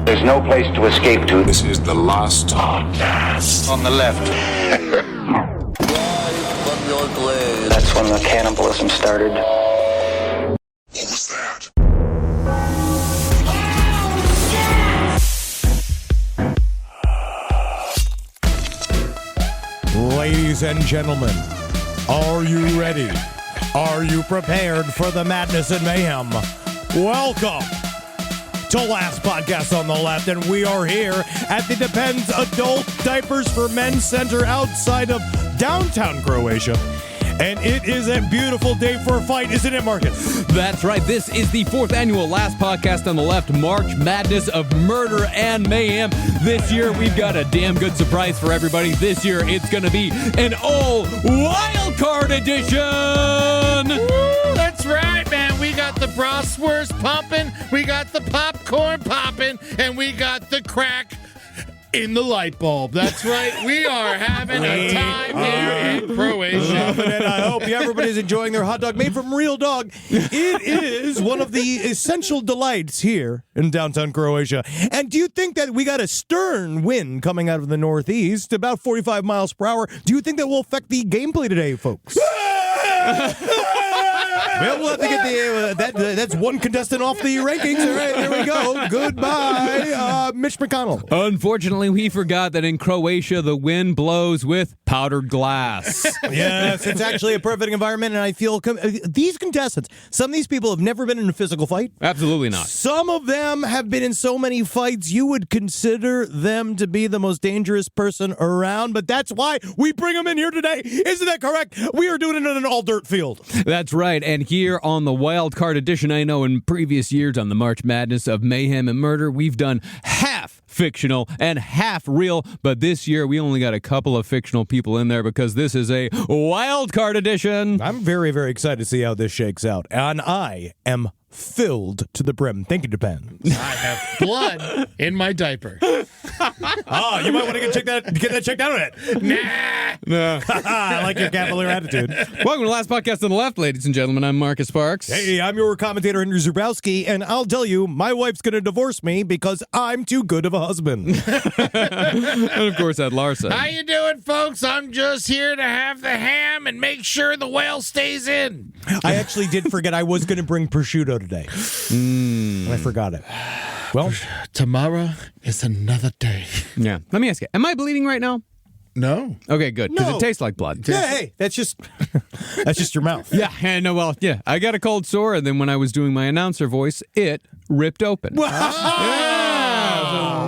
There's no place to escape to. This is the last podcast. On the left. That's when the cannibalism started. What was that? Ladies and gentlemen, are you ready? Are you prepared for the madness and mayhem? Welcome to Last Podcast on the Left, and we are here at the Depends Adult Diapers for Men Center outside of downtown Croatia. And it is a beautiful day for a fight, isn't it, Marcus? That's right. This is the 4th annual Last Podcast on the Left March Madness of Murder and Mayhem. This year, we've got a damn good surprise for everybody. This year, it's going to be an all WILDCARD edition. Woo, that's right, man. We got the bratwurst pumping, we got the popcorn popping, and we got the crack in the light bulb. That's right. We are having a time here in Croatia. And I hope everybody's enjoying their hot dog made from real dog. It is one of the essential delights here in downtown Croatia. And do you think that we got a stern wind coming out of the northeast, about 45 miles per hour? Do you think that will affect the gameplay today, folks? Well, we'll have to get that's one contestant off the rankings. All right, there we go. Goodbye, Mitch McConnell. Unfortunately, we forgot that in Croatia, the wind blows with powdered glass. Yes, it's actually a perfect environment, and I feel these contestants, some of these people have never been in a physical fight. Absolutely not. Some of them have been in so many fights, you would consider them to be the most dangerous person around, but that's why we bring them in here today. Isn't that correct? We are doing it in an all-dirt field. That's right, and here on the WILDCARD edition, I know in previous years on the March Madness of Mayhem and Murder, we've done half fictional and half real, but this year we only got a couple of fictional people in there because this is a WILDCARD edition. I'm very, very excited to see how this shakes out, and I am filled to the brim. Thank you, Japan. I have blood in my diaper. You might want to get that checked out on it. Nah. I like your cavalier attitude. Welcome to Last Podcast on the Left, ladies and gentlemen. I'm Marcus Sparks. Hey, I'm your commentator, Henry Zubrowski, and I'll tell you, my wife's going to divorce me because I'm too good of a husband. And of course, Ed Larson. How you doing, folks? I'm just here to have the ham and make sure the whale stays in. I actually did forget I was going to bring prosciutto today. I forgot it. Well, tomorrow is another day. Yeah. Let me ask you, am I bleeding right now? No. Okay, good, because No. it tastes like blood. yeah, hey, that's just your mouth. Yeah, I know. Well, yeah, I got a cold sore, and then when I was doing my announcer voice, it ripped open.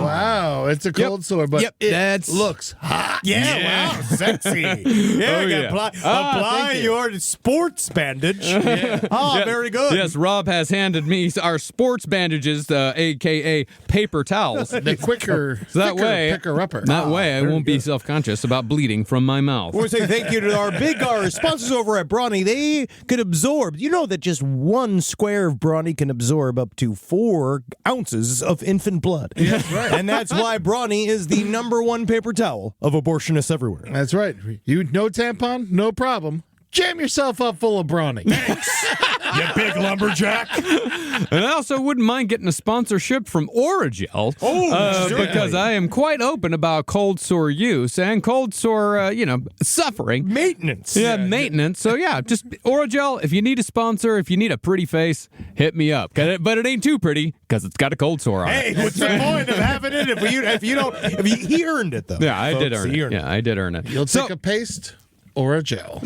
Wow, it's a cold sore, but it looks hot. Yeah, wow, sexy. Yeah, apply your sports bandage. Very good. Yes, Rob has handed me our sports bandages, a.k.a. paper towels. The quicker, So that way, picker-upper. That way, I won't be self-conscious about bleeding from my mouth. We want to say thank you to our sponsors over at Brawny. They could absorb, you know that just one square of Brawny can absorb up to 4 ounces of infant blood. That's right. And that's why Brawny is the #1 paper towel of abortionists everywhere. That's right. You no tampon, no problem. Jam yourself up full of brawny. You big lumberjack. And I also wouldn't mind getting a sponsorship from Oragel. Because I am quite open about cold sore use and cold sore, suffering. Maintenance. Yeah, maintenance. So, yeah, just Oragel, if you need a sponsor, if you need a pretty face, hit me up. But it ain't too pretty because it's got a cold sore on it. Hey, what's the point of having it he earned it, though. Yeah, I did Folks, earn he it. earned Yeah, I did earn it. You'll take a paste or a gel.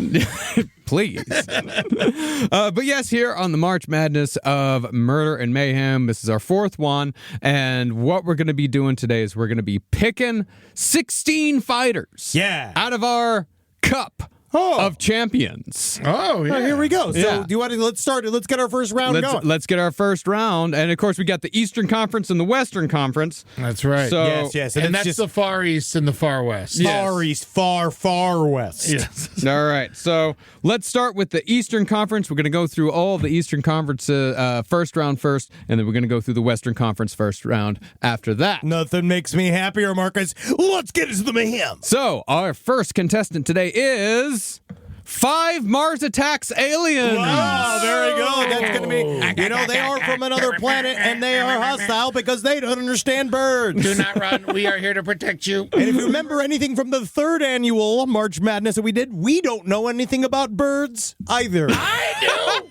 Please. But yes, here on the March Madness of Murder and Mayhem, this is our 4th one. And what we're going to be doing today is we're going to be picking 16 fighters out of our cup of champions. Oh, yeah. Here we go. So, Yeah. do you want to let's get our first round going? Let's get our first round. And of course, we got the Eastern Conference and the Western Conference. That's right. So, Yes. And that's the Far East and the Far West. Far East, far west. Yes. All right, so let's start with the Eastern Conference. We're going to go through all of the Eastern Conference first round first, and then we're going to go through the Western Conference first round after that. Nothing makes me happier, Marcus. Let's get into the mayhem. So our first contestant today is 5 Mars attacks aliens. Oh, there you go. That's going to be, they are from another planet and they are hostile because they don't understand birds. Do not run. We are here to protect you. And if you remember anything from the 3rd annual March Madness that we did, we don't know anything about birds either. I do.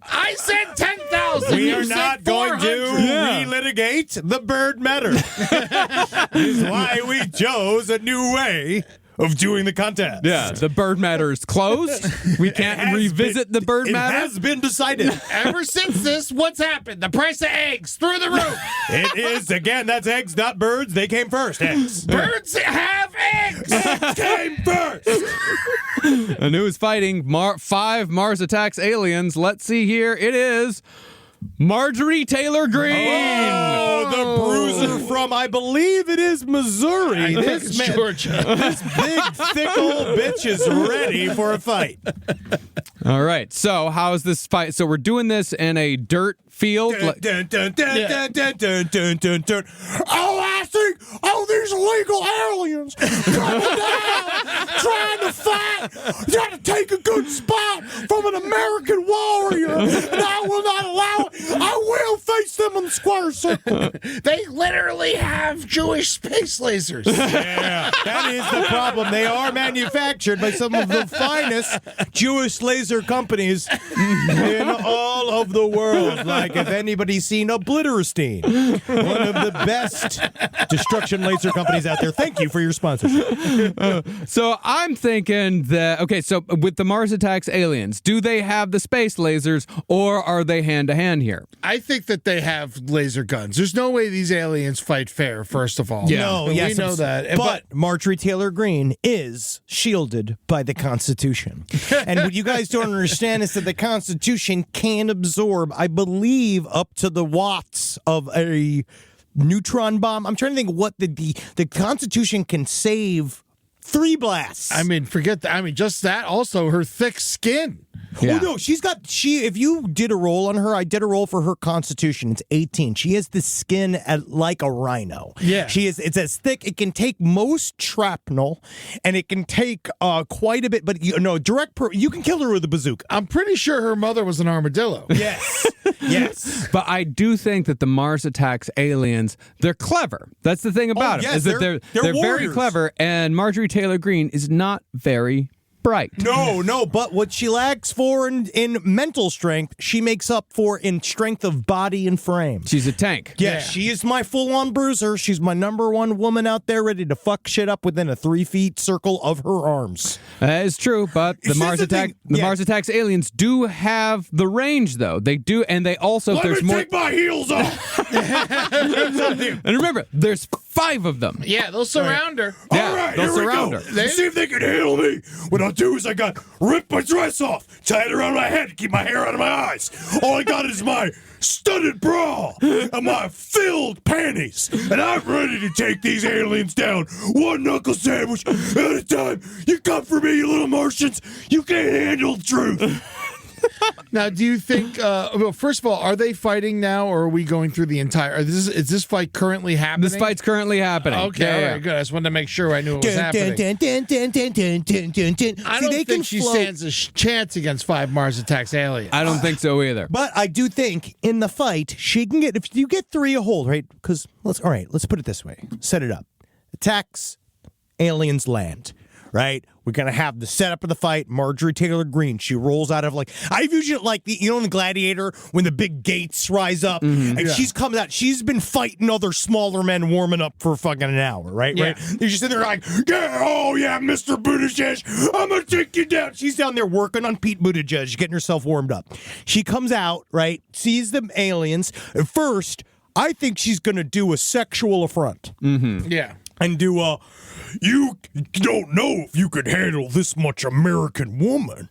I said 10,000. We You are said not going to 400. relitigate the bird matter. This is why we chose a new way of doing the contest. Yeah, the bird matter is closed. We can't revisit the bird matter. It has been decided. Ever since this, what's happened? The price of eggs through the roof. It is, again, that's eggs, not birds. They came first. Eggs. Birds have eggs. Eggs came first. And who is fighting 5 Mars attacks aliens? Let's see here. It is Marjorie Taylor Greene. Oh, the bruiser from, I believe it is Missouri. This man, Georgia. this big, thick old bitch is ready for a fight. All right. So how is this fight? So we're doing this in a dirt field. Dun, dun, dun, dun, dun, dun, dun, dun, dun. Oh, I think these illegal aliens coming down, trying to fight, trying to take a good spot from an American warrior, and I will not allow it. I will face them in the square circle. They literally have Jewish space lasers. Yeah, that is the problem. They are manufactured by some of the finest Jewish laser companies in all of the world. Like, if anybody's seen Obliterstein, one of the best destruction laser companies out there. Thank you for your sponsorship. So I'm thinking that, okay, so with the Mars attacks aliens, do they have the space lasers or are they hand-to-hand here? I think that they have laser guns. There's no way these aliens fight fair, first of all. Yeah. No, we yes, know that. But Marjorie Taylor Greene is shielded by the Constitution. And what you guys don't understand is that the Constitution can absorb, I believe, up to the watts of a neutron bomb. I'm trying to think what the Constitution can save 3 blasts. I mean, forget that. I mean, just that. Also, her thick skin. Yeah. Oh, no, if you did a roll on her, I did a roll for her Constitution. It's 18. She has the skin like a rhino. Yeah. It's as thick. It can take most shrapnel, and it can take quite a bit, but you can kill her with a bazooka. I'm pretty sure her mother was an armadillo. Yes. Yes. But I do think that the Mars attacks aliens, they're clever. That's the thing about yes, it, is that they're they're very warriors. clever, and Marjorie Taylor Greene is not very bright. No, but what she lacks for in mental strength, she makes up for in strength of body and frame. She's a tank. Yeah, she is my full-on bruiser. She's my number one woman out there ready to fuck shit up within a 3 feet circle of her arms. That is true, but the Here's Mars the thing. Yeah. Mars attacks aliens do have the range, though. They do, and they also there's more. Take my heels off. And remember, there's 5 of them. Yeah, they'll surround her. Yeah, All right, they'll here we surround go. her. Let's see if they can handle me. What I'll do is I got rip my dress off, tie it around my head to keep my hair out of my eyes. All I got is my studded bra and my filled panties, and I'm ready to take these aliens down one knuckle sandwich at a time. You come for me, you little Martians. You can't handle the truth. Now, do you think, well, first of all, are they fighting now, or are we going through the entire, is this fight currently happening? This fight's currently happening. Okay, Yeah, all yeah. right, good. I just wanted to make sure I knew it was happening. I don't think she stands a chance against 5 Mars attacks aliens. I don't think so either. But I do think in the fight, she can get, if you get 3 a hold, right? Because, let's put it this way. Set it up. Attacks, aliens land, right? We're going to have the setup of the fight. Marjorie Taylor Greene, she rolls out of I've usually in the Gladiator when the big gates rise up and she's coming out. She's been fighting other smaller men warming up for fucking an hour, right? Yeah. Right? They're just sitting there yeah, Mr. Buttigieg, I'm going to take you down. She's down there working on Pete Buttigieg, getting herself warmed up. She comes out, right? Sees the aliens. At first, I think she's going to do a sexual affront. Yeah. And do you don't know if you could handle this much American woman,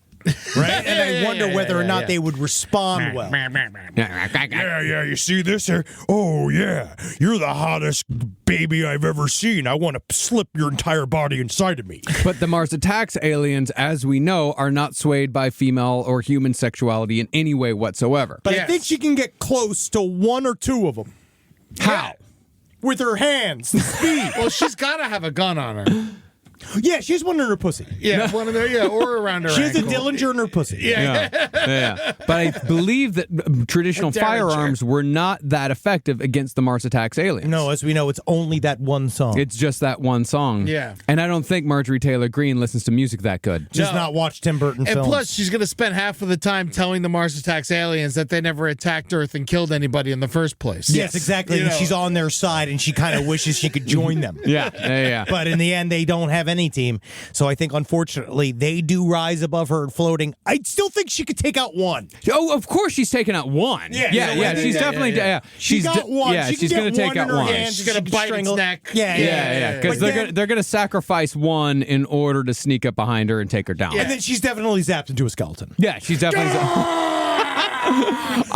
right? And I wonder whether or not they would respond well. Yeah, you see this here? Oh, yeah, you're the hottest baby I've ever seen. I want to slip your entire body inside of me. But the Mars attacks aliens, as we know, are not swayed by female or human sexuality in any way whatsoever. But I Yes. think she can get close to 1 or 2 of them. How? With her hands, the speed. Well, she's got to have a gun on her. Yeah, she has one in her pussy. Yeah, one of their, or around her She has a ankle. Dillinger in her pussy. Yeah. But I believe that traditional Derringer. firearms were not that effective against the Mars Attacks aliens. No, as we know, it's only that one song. It's just that one song. Yeah. And I don't think Marjorie Taylor Greene listens to music that good. Just No. not watch Tim Burton And films. plus, she's going to spend half of the time telling the Mars Attacks aliens that they never attacked Earth and killed anybody in the first place. yes, exactly. You And know. she's on their side, and she kind of wishes she could join them. Yeah. But in the end, they don't have any team. So I think, unfortunately, they do rise above her floating. I still think she could take out one. Oh, of course she's taking out one. Yeah, She's definitely. Yeah. She got one. Yeah, She she's can going get to take one out in her one. hand. She's going She to can bite strangle- its neck. Yeah. Because But they're gonna sacrifice one in order to sneak up behind her and take her down. And then she's definitely zapped into a skeleton. Yeah, she's definitely.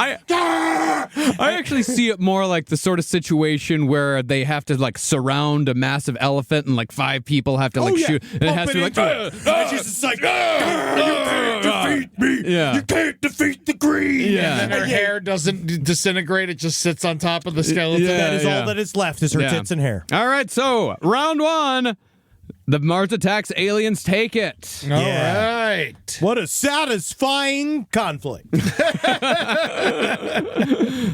I actually see it more like the sort of situation where they have to like surround a massive elephant and like 5 people have to shoot, and it has to be like. and she's just like, you can't defeat me. Yeah. You can't defeat the green. Yeah. And then her hair doesn't disintegrate. It just sits on top of the skeleton. Yeah. That is all that is left is her tits and hair. All right, so round 1, the Mars Attacks aliens take it. All right. What a satisfying conflict.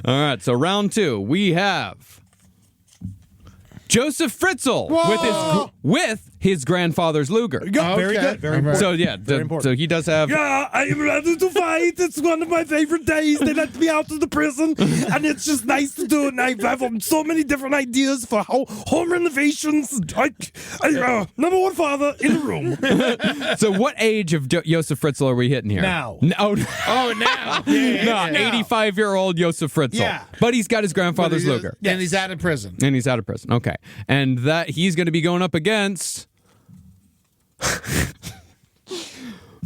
All right, so round 2, we have Joseph Fritzl with his grandfather's Luger. Very good. Very important. So yeah, important. so he does have. Yeah, I am ready to fight. It's one of my favorite days. They let me out of the prison, and it's just nice to do it. And I have so many different ideas for home renovations. Number one father in the room. So what age of Joseph Fritzl are we hitting here? Now. No, Oh, now. no, 85-year-old Joseph Fritzl. Yeah. But he's got his grandfather's Luger. And he's out of prison. And he's out of prison. Okay. And that he's going to be going up against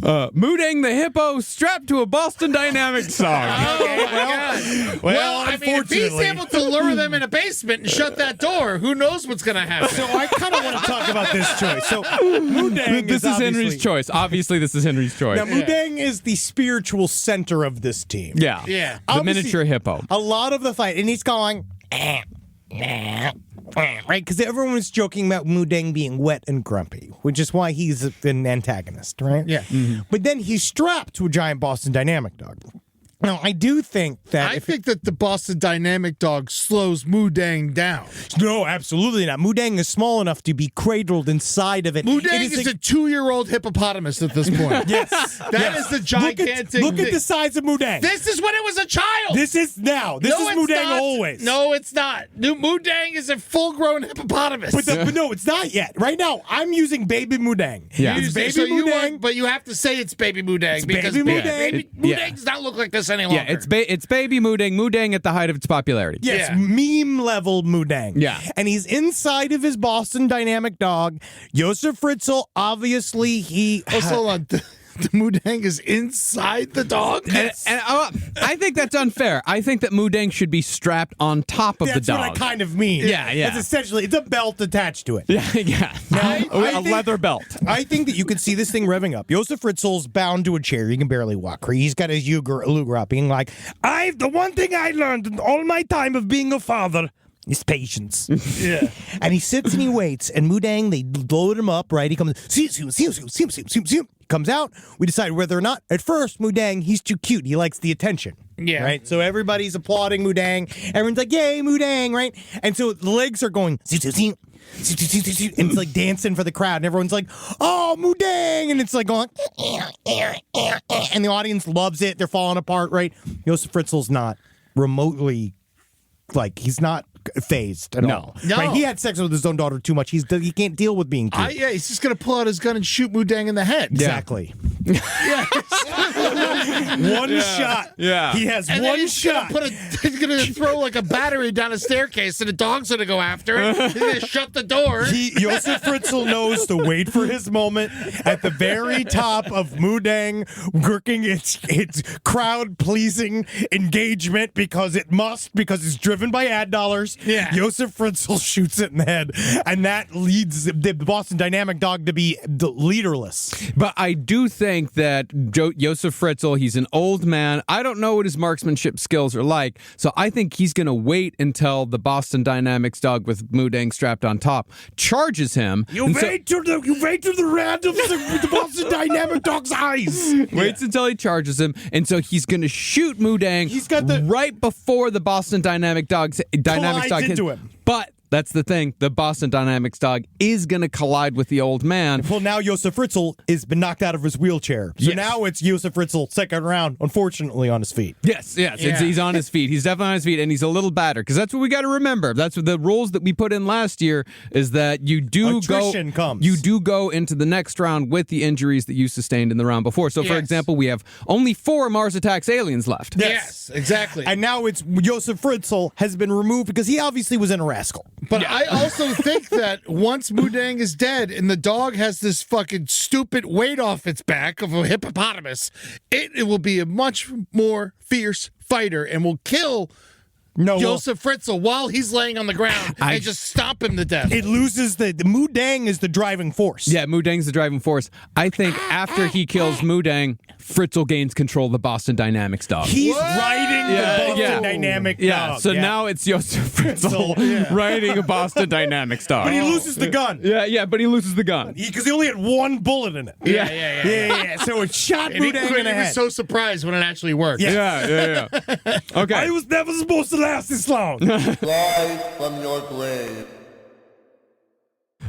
Moodang the Hippo strapped to a Boston Dynamics song. Oh, my God. well, I mean, if he's unfortunately- able to lure them in a basement and shut that door, who knows what's going to happen? So I kind of want to talk about this choice. So Moodang This is obviously- Henry's choice. Obviously, this is Henry's choice. Now Moodang is the spiritual center of this team. Yeah. Yeah. The Obviously- miniature hippo. A lot of the fight, and he's going, right? Because everyone was joking about Moodang being wet and grumpy, which is why he's an antagonist, right? Yeah. But then he's strapped to a giant Boston Dynamic dog. Now, I do think that I think that the Boston Dynamic dog slows Moodang down. no, absolutely not. Moodang is small enough to be cradled inside of it. Moodang It is a- a 2-year-old hippopotamus at this point. yes. That is the gigantic. Look at the size of Moodang. This is when it was a child. This is now. This No, is it's Moodang not. always. No, it's not. Moodang is a full-grown hippopotamus. But no, it's not yet. Right now, I'm using baby Moodang. Yeah. It's baby so you Moodang. want, but you have to say it's baby Moodang because baby Moodang. baby Yeah. Moodang does not look like this any longer. Yeah, it's baby Moodang. Moodang at the height of its popularity. Yes, Yeah. meme level Moodang. Yeah. And he's inside of his Boston Dynamic dog. Josef Fritzl, obviously, he. Oh, so hold on. The Moodang is inside the dog? And I think that's unfair. I think that Moodang should be strapped on top of That's the what I dog. kind of mean. Yeah. It's essentially, it's a belt attached to it. Yeah. I A think- leather belt. I think that you can see this thing revving up. Josef Fritzl's bound to a chair. He can barely walk. He's got his Luger up, being like, The one thing I learned in all my time of being a father is patience. Yeah. and he sits and he waits. And Moodang, they load him up, right? He comes, comes out. We decide whether or not, at first, Moodang, he's too cute. He likes the attention. Yeah. Right? So everybody's applauding Moodang. Everyone's like, yay, Moodang, right? And so the legs are going, and it's like dancing for the crowd. And everyone's like, oh, Moodang. And it's like going, and the audience loves it. They're falling apart, right? Josef Fritzl's not remotely, he's not phased at all. No. Right? He had sex with his own daughter too much. He can't deal with being cute. Yeah, he's just going to pull out his gun and shoot Moodang in the head. Exactly. One shot. Yeah. He has And then one he's shot. He's gonna throw like a battery down a staircase, and the dog's gonna go after it. He's gonna shut the door. Josef Fritzl knows to wait for his moment at the very top of Moodang working its crowd-pleasing engagement because it's driven by ad dollars. Yeah. Josef Fritzl shoots it in the head, and that leads the Boston Dynamic dog to be leaderless. But I do think think that Josef Fritzl, he's an old man. I don't know what his marksmanship skills are like, so I think he's going to wait until the Boston Dynamics dog with Mudang strapped on top charges him. You wait till the red of the Boston Dynamic dog's eyes. Waits until he charges him, and so he's going to shoot Mudang right before the Boston Dynamics dog collides into him. But that's the thing. The Boston Dynamics dog is going to collide with the old man. Well, now Josef Fritzl has been knocked out of his wheelchair. So now it's Josef Fritzl, second round, unfortunately, on his feet. Yes. He's on his feet. He's definitely on his feet, and he's a little battered, because that's what we got to remember. That's what the rules that we put in last year is that you do attrition comes. You do go into the next round with the injuries that you sustained in the round before. So, for example, we have only 4 Mars Attacks aliens left. Yes, exactly. And now it's Josef Fritzl has been removed because he obviously was in a rascal. But I also think that once Mudang is dead and the dog has this fucking stupid weight off its back of a hippopotamus, it will be a much more fierce fighter and will kill Josef Fritzl while he's laying on the ground and just stomp him to death. It loses the Mudang is the driving force. Yeah, Mudang's the driving force. I think after he kills Mudang, Fritzl gains control of the Boston Dynamics dog. He's riding the Boston Dynamic dog. So now it's Josef Fritzl riding a Boston Dynamics dog. But he loses the gun. Yeah, but he loses the gun. Because he only had 1 bullet in it. Yeah. So it shot Mudang in the He head. was so surprised when it actually worked. Yeah. Okay. I was never supposed to last this long. Live from your grave.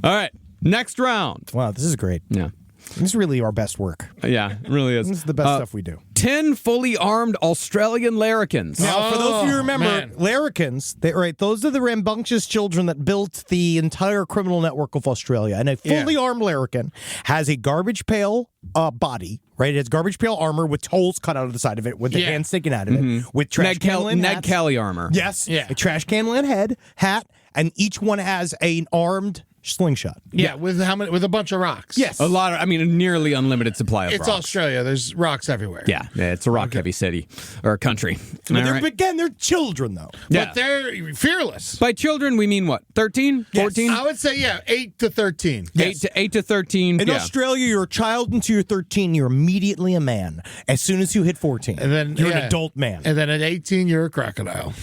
All right. Next round. Wow, this is great. Yeah. This is really our best work. Yeah, it really is. This is the best stuff we do. 10 fully armed Australian larrikins. Now, for those of you who remember, man. larrikins, those are the rambunctious children that built the entire criminal network of Australia. And a fully armed larrikin has a garbage pail body, right? It has garbage pail armor with holes cut out of the side of it, with the hand sticking out of it, with trash can lid Ned Kelly armor. Yes, a trash can lid hat, and each one has an armed slingshot. Yeah, with a bunch of rocks. Yes. A nearly unlimited supply of It's rocks. Australia. There's rocks everywhere. Yeah, it's a rock-heavy city or country. But again, they're children, though. But they're fearless. By children, we mean what? 13? 14? I would say, 8 to 13. 8 to 13. In Australia, you're a child until you're 13. You're immediately a man. As soon as you hit 14, And then you're an adult man. And then at 18, you're a crocodile.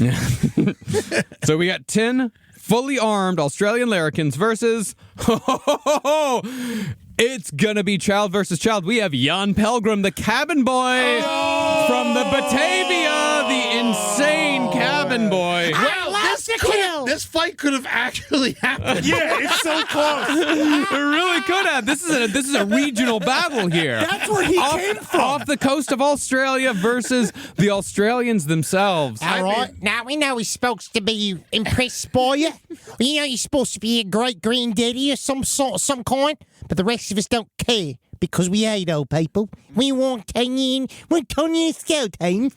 So we got 10 fully armed Australian larrikins versus... It's gonna be child versus child. We have Jan Pelgrim, the cabin boy from the Batavia, the insane cabin boy. Wow, this fight could have actually happened. Yeah, it's so close. It really could have. This is a regional battle here. That's where he came from. Off the coast of Australia versus the Australians themselves. All right. Now, we know he's supposed to be impressed by you. You know you're supposed to be a great granddaddy of some kind, but the rest of us don't care because we hate old people. We want Tony Scout time.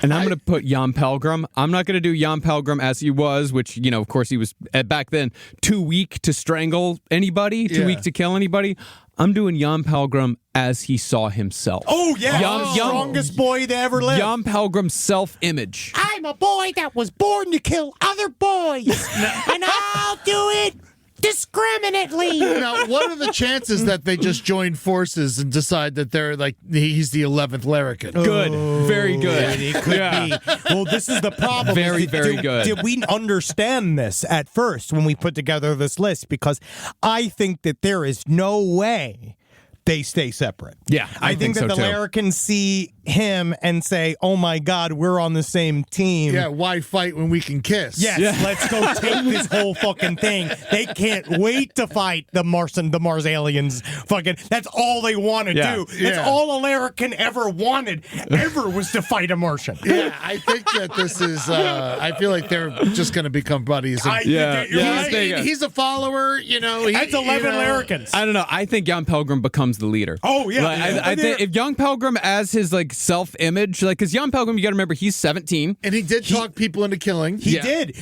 And I'm going to put Jan Pelgrim. I'm not going to do Jan Pelgrim as he was, which, of course, he was back then too weak to strangle anybody, too weak to kill anybody. I'm doing Jan Pelgrim as he saw himself. Oh, yeah. Strongest boy to ever live. Jan Pelgrim's self-image. I'm a boy that was born to kill other boys, and I'll do it discriminately. Now, what are the chances that they just join forces and decide that they're he's the 11th larrikin? Good. Very good. It could be. Well, this is the problem. Very good. Did we understand this at first when we put together this list? Because I think that there is no way they stay separate. Yeah, I think that so the too. larrikins see him and say, oh my God, we're on the same team. Yeah, why fight when we can kiss? Yes, let's go take this whole fucking thing. They can't wait to fight the Mars aliens. Fucking, that's all they want to do. That's all a larrikin ever wanted, was to fight a Martian. Yeah, I think that this is, I feel like they're just going to become buddies. He's a follower, That's 11 larrikins. I don't know. I think Jan Pelgrim becomes the leader. Oh, yeah. I think if Jan Pelgrim as his self-image, because Jan Pelgrim, you got to remember, he's 17. And he did talk people into killing. He did.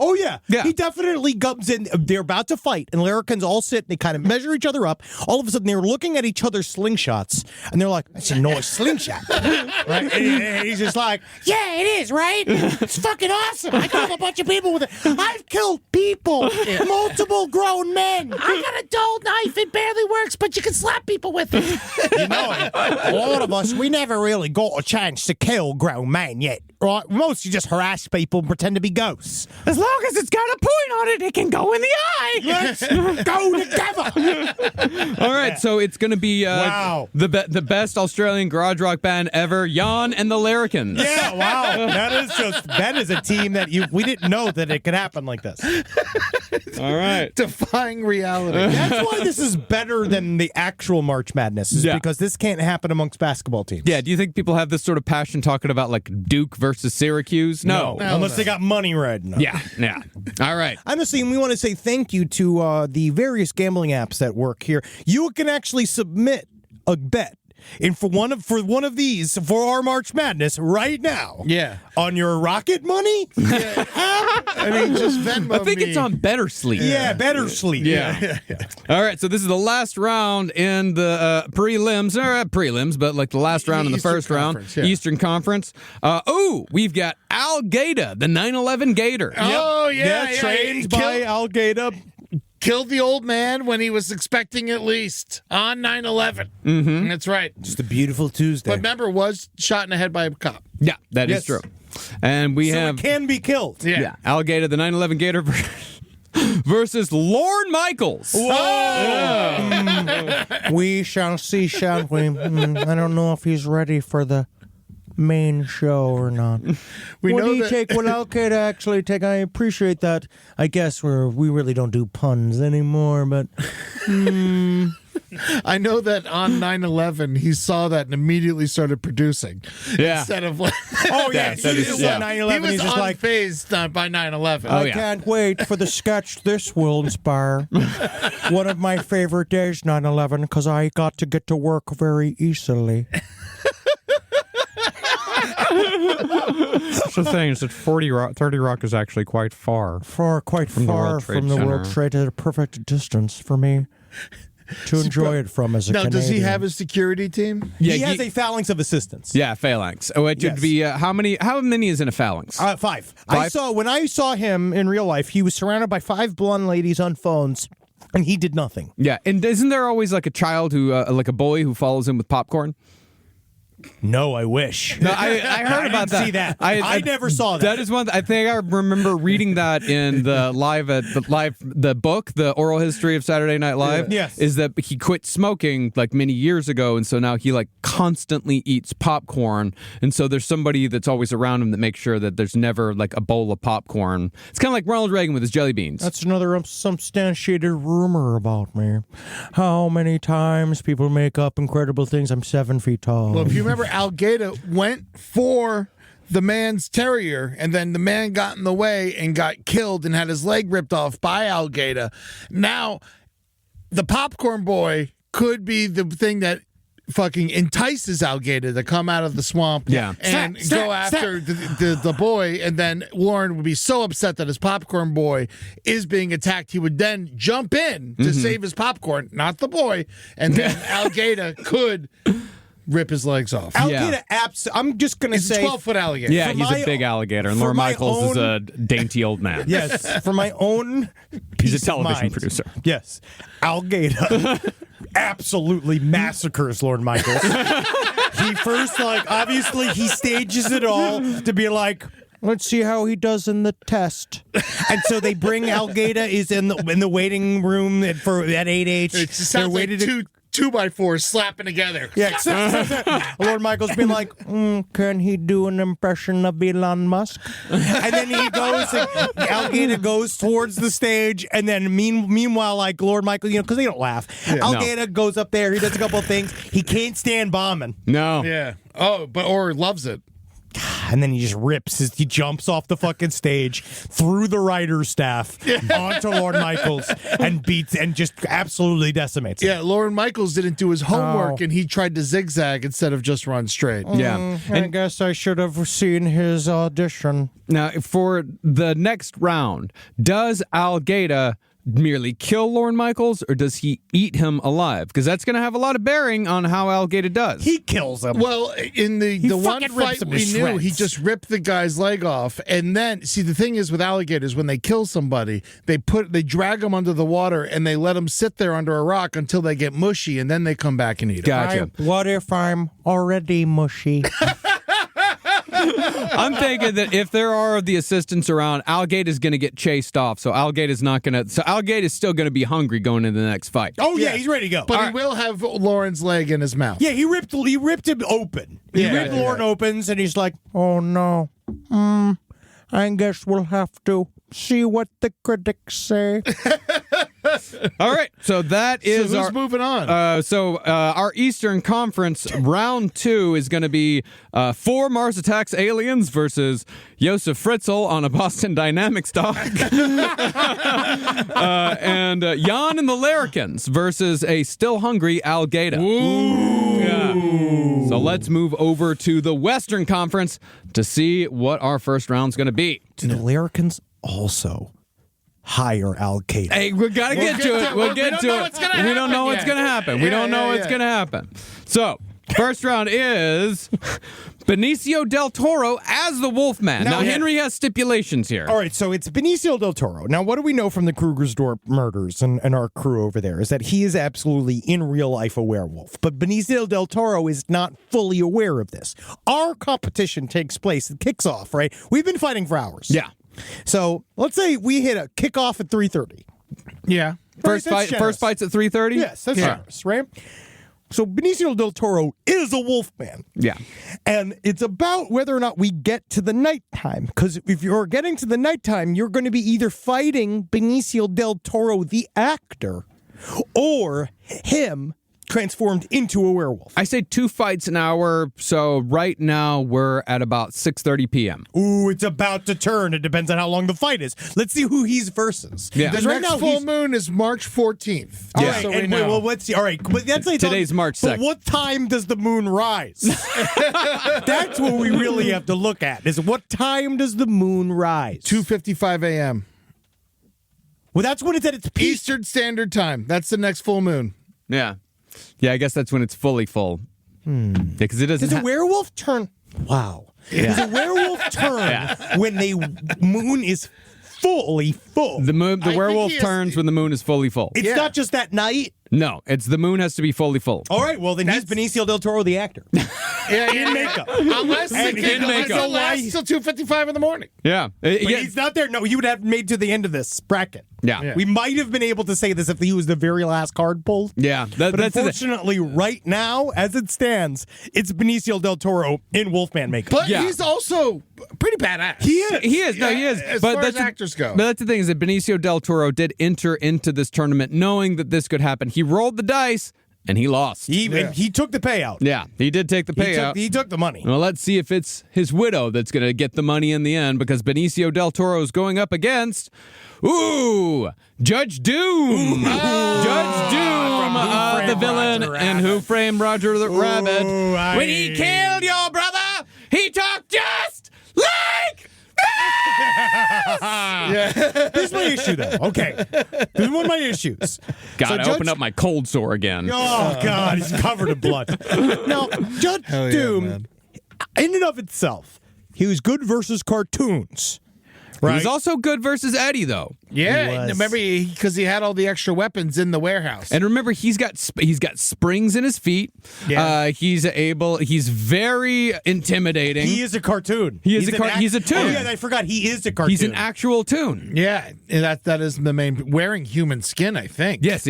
Oh, yeah. He definitely comes in. They're about to fight, and larrikins all sit, and they kind of measure each other up. All of a sudden, they're looking at each other's slingshots, and they're like, that's a nice slingshot. Right? And he's just like, yeah, it is, right? It's fucking awesome. I killed a bunch of people with it. I've killed people, multiple grown men. I got a dull knife. It barely works, but you can slap people with it. You know, a lot of us, we never really got a chance to kill grown men yet, right? We mostly just harass people and pretend to be ghosts. As long as it's got a point on it, it can go in the eye. Let's go together. All right, so it's going to be Wow. the best Australian garage rock band ever, Jan and the Larrikins. Yeah, wow. That is a team that we didn't know that it could happen like this. All right. Defying reality. That's why this is better than the actual March Madness, is Yeah. because this can't happen amongst basketball teams. Yeah, do you think people have this sort of passion talking about like Duke versus Syracuse? No. Unless they got money riding on it. Yeah. All right. Honestly, we want to say thank you to the various gambling apps that work here. You can actually submit a bet. And for one of these, for our March Madness right now, Yeah. on your Rocket money, I mean, just Venmo I think me. it's on Better Sleep. better sleep. Yeah. All right, so this is the last round in the prelims, or not prelims, but like the last round in the Eastern first round, Conference, yeah. Eastern Conference. We've got Al Gaeta, the 911 Gator. Oh, yeah. trained by Al Gaeta. Killed the old man when he was expecting at least on 9/11. Mm-hmm. That's right. Just a beautiful Tuesday. But remember, was shot in the head by a cop. Yeah, that is Yes. true. And we so have it can be killed. yeah, Al Gaeta, the 911 Gator versus Lorne Michaels. We shall see, shall we? I don't know if he's ready for the main show or not. We What know do you that- take? What Al Qaeda actually take? I appreciate that. I guess we really don't do puns anymore, but I know that on 9/11 he saw that and immediately started producing. Yeah. Instead of like, Oh, yeah. that is- He was yeah. on he 9/11. was He's just like, unfazed by 9/11. Oh, I yeah. can't wait for the sketch this will inspire. One of my favorite days, 9/11, because I got to get to work very easily. That's the thing is that 30 Rock is actually quite far. Quite the far World Trade from the World Center. Trade at a perfect distance for me to enjoy it from as a Now, Canadian. does he have his security team? Yeah, he has a phalanx of assistants. Yeah, phalanx. Oh, it Yes. should be how many is in a phalanx? 5. When I saw him in real life, he was surrounded by 5 blonde ladies on phones, and he did nothing. Yeah, and isn't there always like a child who, like a boy who follows him with popcorn? No, I wish. No, I heard about didn't see that. I never saw that. That is one. I think I remember reading that in the the book, the oral history of Saturday Night Live. Yes. Is that he quit smoking like many years ago, and so now he like constantly eats popcorn, and so there's somebody that's always around him that makes sure that there's never like a bowl of popcorn. It's kind of like Ronald Reagan with his jelly beans. That's another substantiated rumor about me. How many times people make up incredible things? I'm 7 feet tall. Well, if you remember, Al Qaeda went for the man's terrier, and then the man got in the way and got killed and had his leg ripped off by Al Qaeda. Now, the popcorn boy could be the thing that fucking entices Al Qaeda to come out of the swamp Yeah. and go after the boy, and then Warren would be so upset that his popcorn boy is being attacked, he would then jump in to save his popcorn, not the boy, and then Al Qaeda could rip his legs off. Al Yeah. Qaeda I'm just going to He's a say. 12-foot alligator. Yeah, for he's my a big alligator, and for Lorne my Michaels is own- a dainty old man. Yes, for my own He's a peace of television mind. producer. Yes, Al Qaeda absolutely massacres Lord Michaels. He first, obviously he stages it all to be like, Let's see how he does in the test. and so they bring Al Qaeda is in the waiting room at 8H. It just sounds like two 2x4s slapping together. Yeah, Lord Michael's been like, can he do an impression of Elon Musk? and then he goes. Al Qaeda goes towards the stage, and then meanwhile, like Lord Michael, because they don't laugh. Al No. Qaeda goes up there. He does a couple of things. He can't stand bombing, No. Yeah. Oh, or loves it. and then he just rips. He jumps off the fucking stage through the writer's staff onto Lord Michaels and beats and just absolutely decimates him. Yeah, Lorne Michaels didn't do his homework, and he tried to zigzag instead of just run straight. Yeah. I guess I should have seen his audition. Now, for the next round, does Al Qaeda merely kill Lorne Michaels, or does he eat him alive? Because that's going to have a lot of bearing on how Alligator does. He kills him. Well, in the one fucking rips fight him to we knew, shreds. he just ripped the guy's leg off, and then see the thing is with alligators, when they kill somebody, they drag them under the water and they let them sit there under a rock until they get mushy, and then they come back and eat them. Gotcha. What if I'm already mushy? I'm thinking that if there are the assistants around, Alligator's going to get chased off. So Alligator's not going to. So Alligator's still going to be hungry going into the next fight. Oh yeah, he's ready to go. But he will have Lauren's leg in his mouth. Yeah, he ripped him open. He ripped Lauren opens, and he's like, "Oh no, I guess we'll have to see what the critics say." All right, so that is who's our moving on? Our Eastern Conference round 2 is going to be 4 Mars Attacks Aliens versus Josef Fritzl on a Boston Dynamics dog, and Jan and the Larrikins versus a still hungry Alligator. Ooh. Yeah. So let's move over to the Western Conference to see what our first round's going to be. Do the Larrikins also hire Al-Qaeda? Hey, we gotta get to it. We'll get to it. We don't know what's gonna happen. We don't know what's gonna happen. So, first round is Benicio del Toro as the Wolfman. Now, Henry has stipulations here. All right, so it's Benicio del Toro. Now, what do we know from the Krugersdorp murders and our crew over there is that he is absolutely in real life a werewolf. But Benicio del Toro is not fully aware of this. Our competition takes place, it kicks off, right? We've been fighting for hours. Yeah. So let's say we hit a kickoff at 3:30. Yeah. First fight's at 3:30? Yes, that's generous, right? So Benicio del Toro is a wolfman. Yeah. And it's about whether or not we get to the nighttime. Because if you're getting to the nighttime, you're going to be either fighting Benicio del Toro, the actor, or him transformed into a werewolf. I say 2 fights an hour, so right now we're at about 6:30 p.m. Ooh, it's about to turn. It depends on how long the fight is. Let's see who he's versus. Yeah. The next full moon is March 14th. All Yeah. right, So and well, let's see. All right, but that's like Today's March 2nd. But what time does the moon rise? That's what we really have to look at. Is what time does the moon rise? 2:55 a.m. Well, that's when it's at its peak. Eastern Standard Time. That's the next full moon. Yeah. Yeah, I guess that's when it's fully full. Because it doesn't Does a werewolf turn? Wow. Does a werewolf turn when the moon is fully full? The think werewolf he is- turns when the moon is fully full. It's not just that night. No, it's the moon has to be fully full. All right, well, then he's Benicio del Toro, the actor. In makeup. Unless And in makeup. it'll last till 2:55 in the morning. Yeah. But Yeah. he's not there. No, he would have made to the end of this bracket. Yeah. We might have been able to say this if he was the very last card pulled. Yeah. But That's the thing. unfortunately, right now, as it stands, it's Benicio del Toro in Wolfman makeup. But Yeah. he's also pretty badass. He is. He is. No, he is. As but far that's as actors go. But that's the thing is that Benicio del Toro did enter into this tournament knowing that this could happen. He rolled the dice and he lost. He took the payout. Yeah, he did take the payout. He took the money. Well, let's see if it's his widow that's going to get the money in the end because Benicio del Toro is going up against, Judge Doom. Judge Doom, the villain in Who Framed Roger the Rabbit. When he killed your brother, he talked just like Here's my issue, though. Okay. This is one of my issues. God, I opened up my cold sore again. Oh, God, he's covered in blood. Now, Judge Doom, in and of itself, he was good versus cartoons. Right? He's also good versus Eddie, though. Yeah, remember because he had all the extra weapons in the warehouse. And remember, he's got springs in his feet. Yeah. He's very intimidating. He is a cartoon. He's a toon. Oh, yeah, I forgot. He is a cartoon. He's an actual toon. Yeah, that is the main wearing human skin, I think. Yes.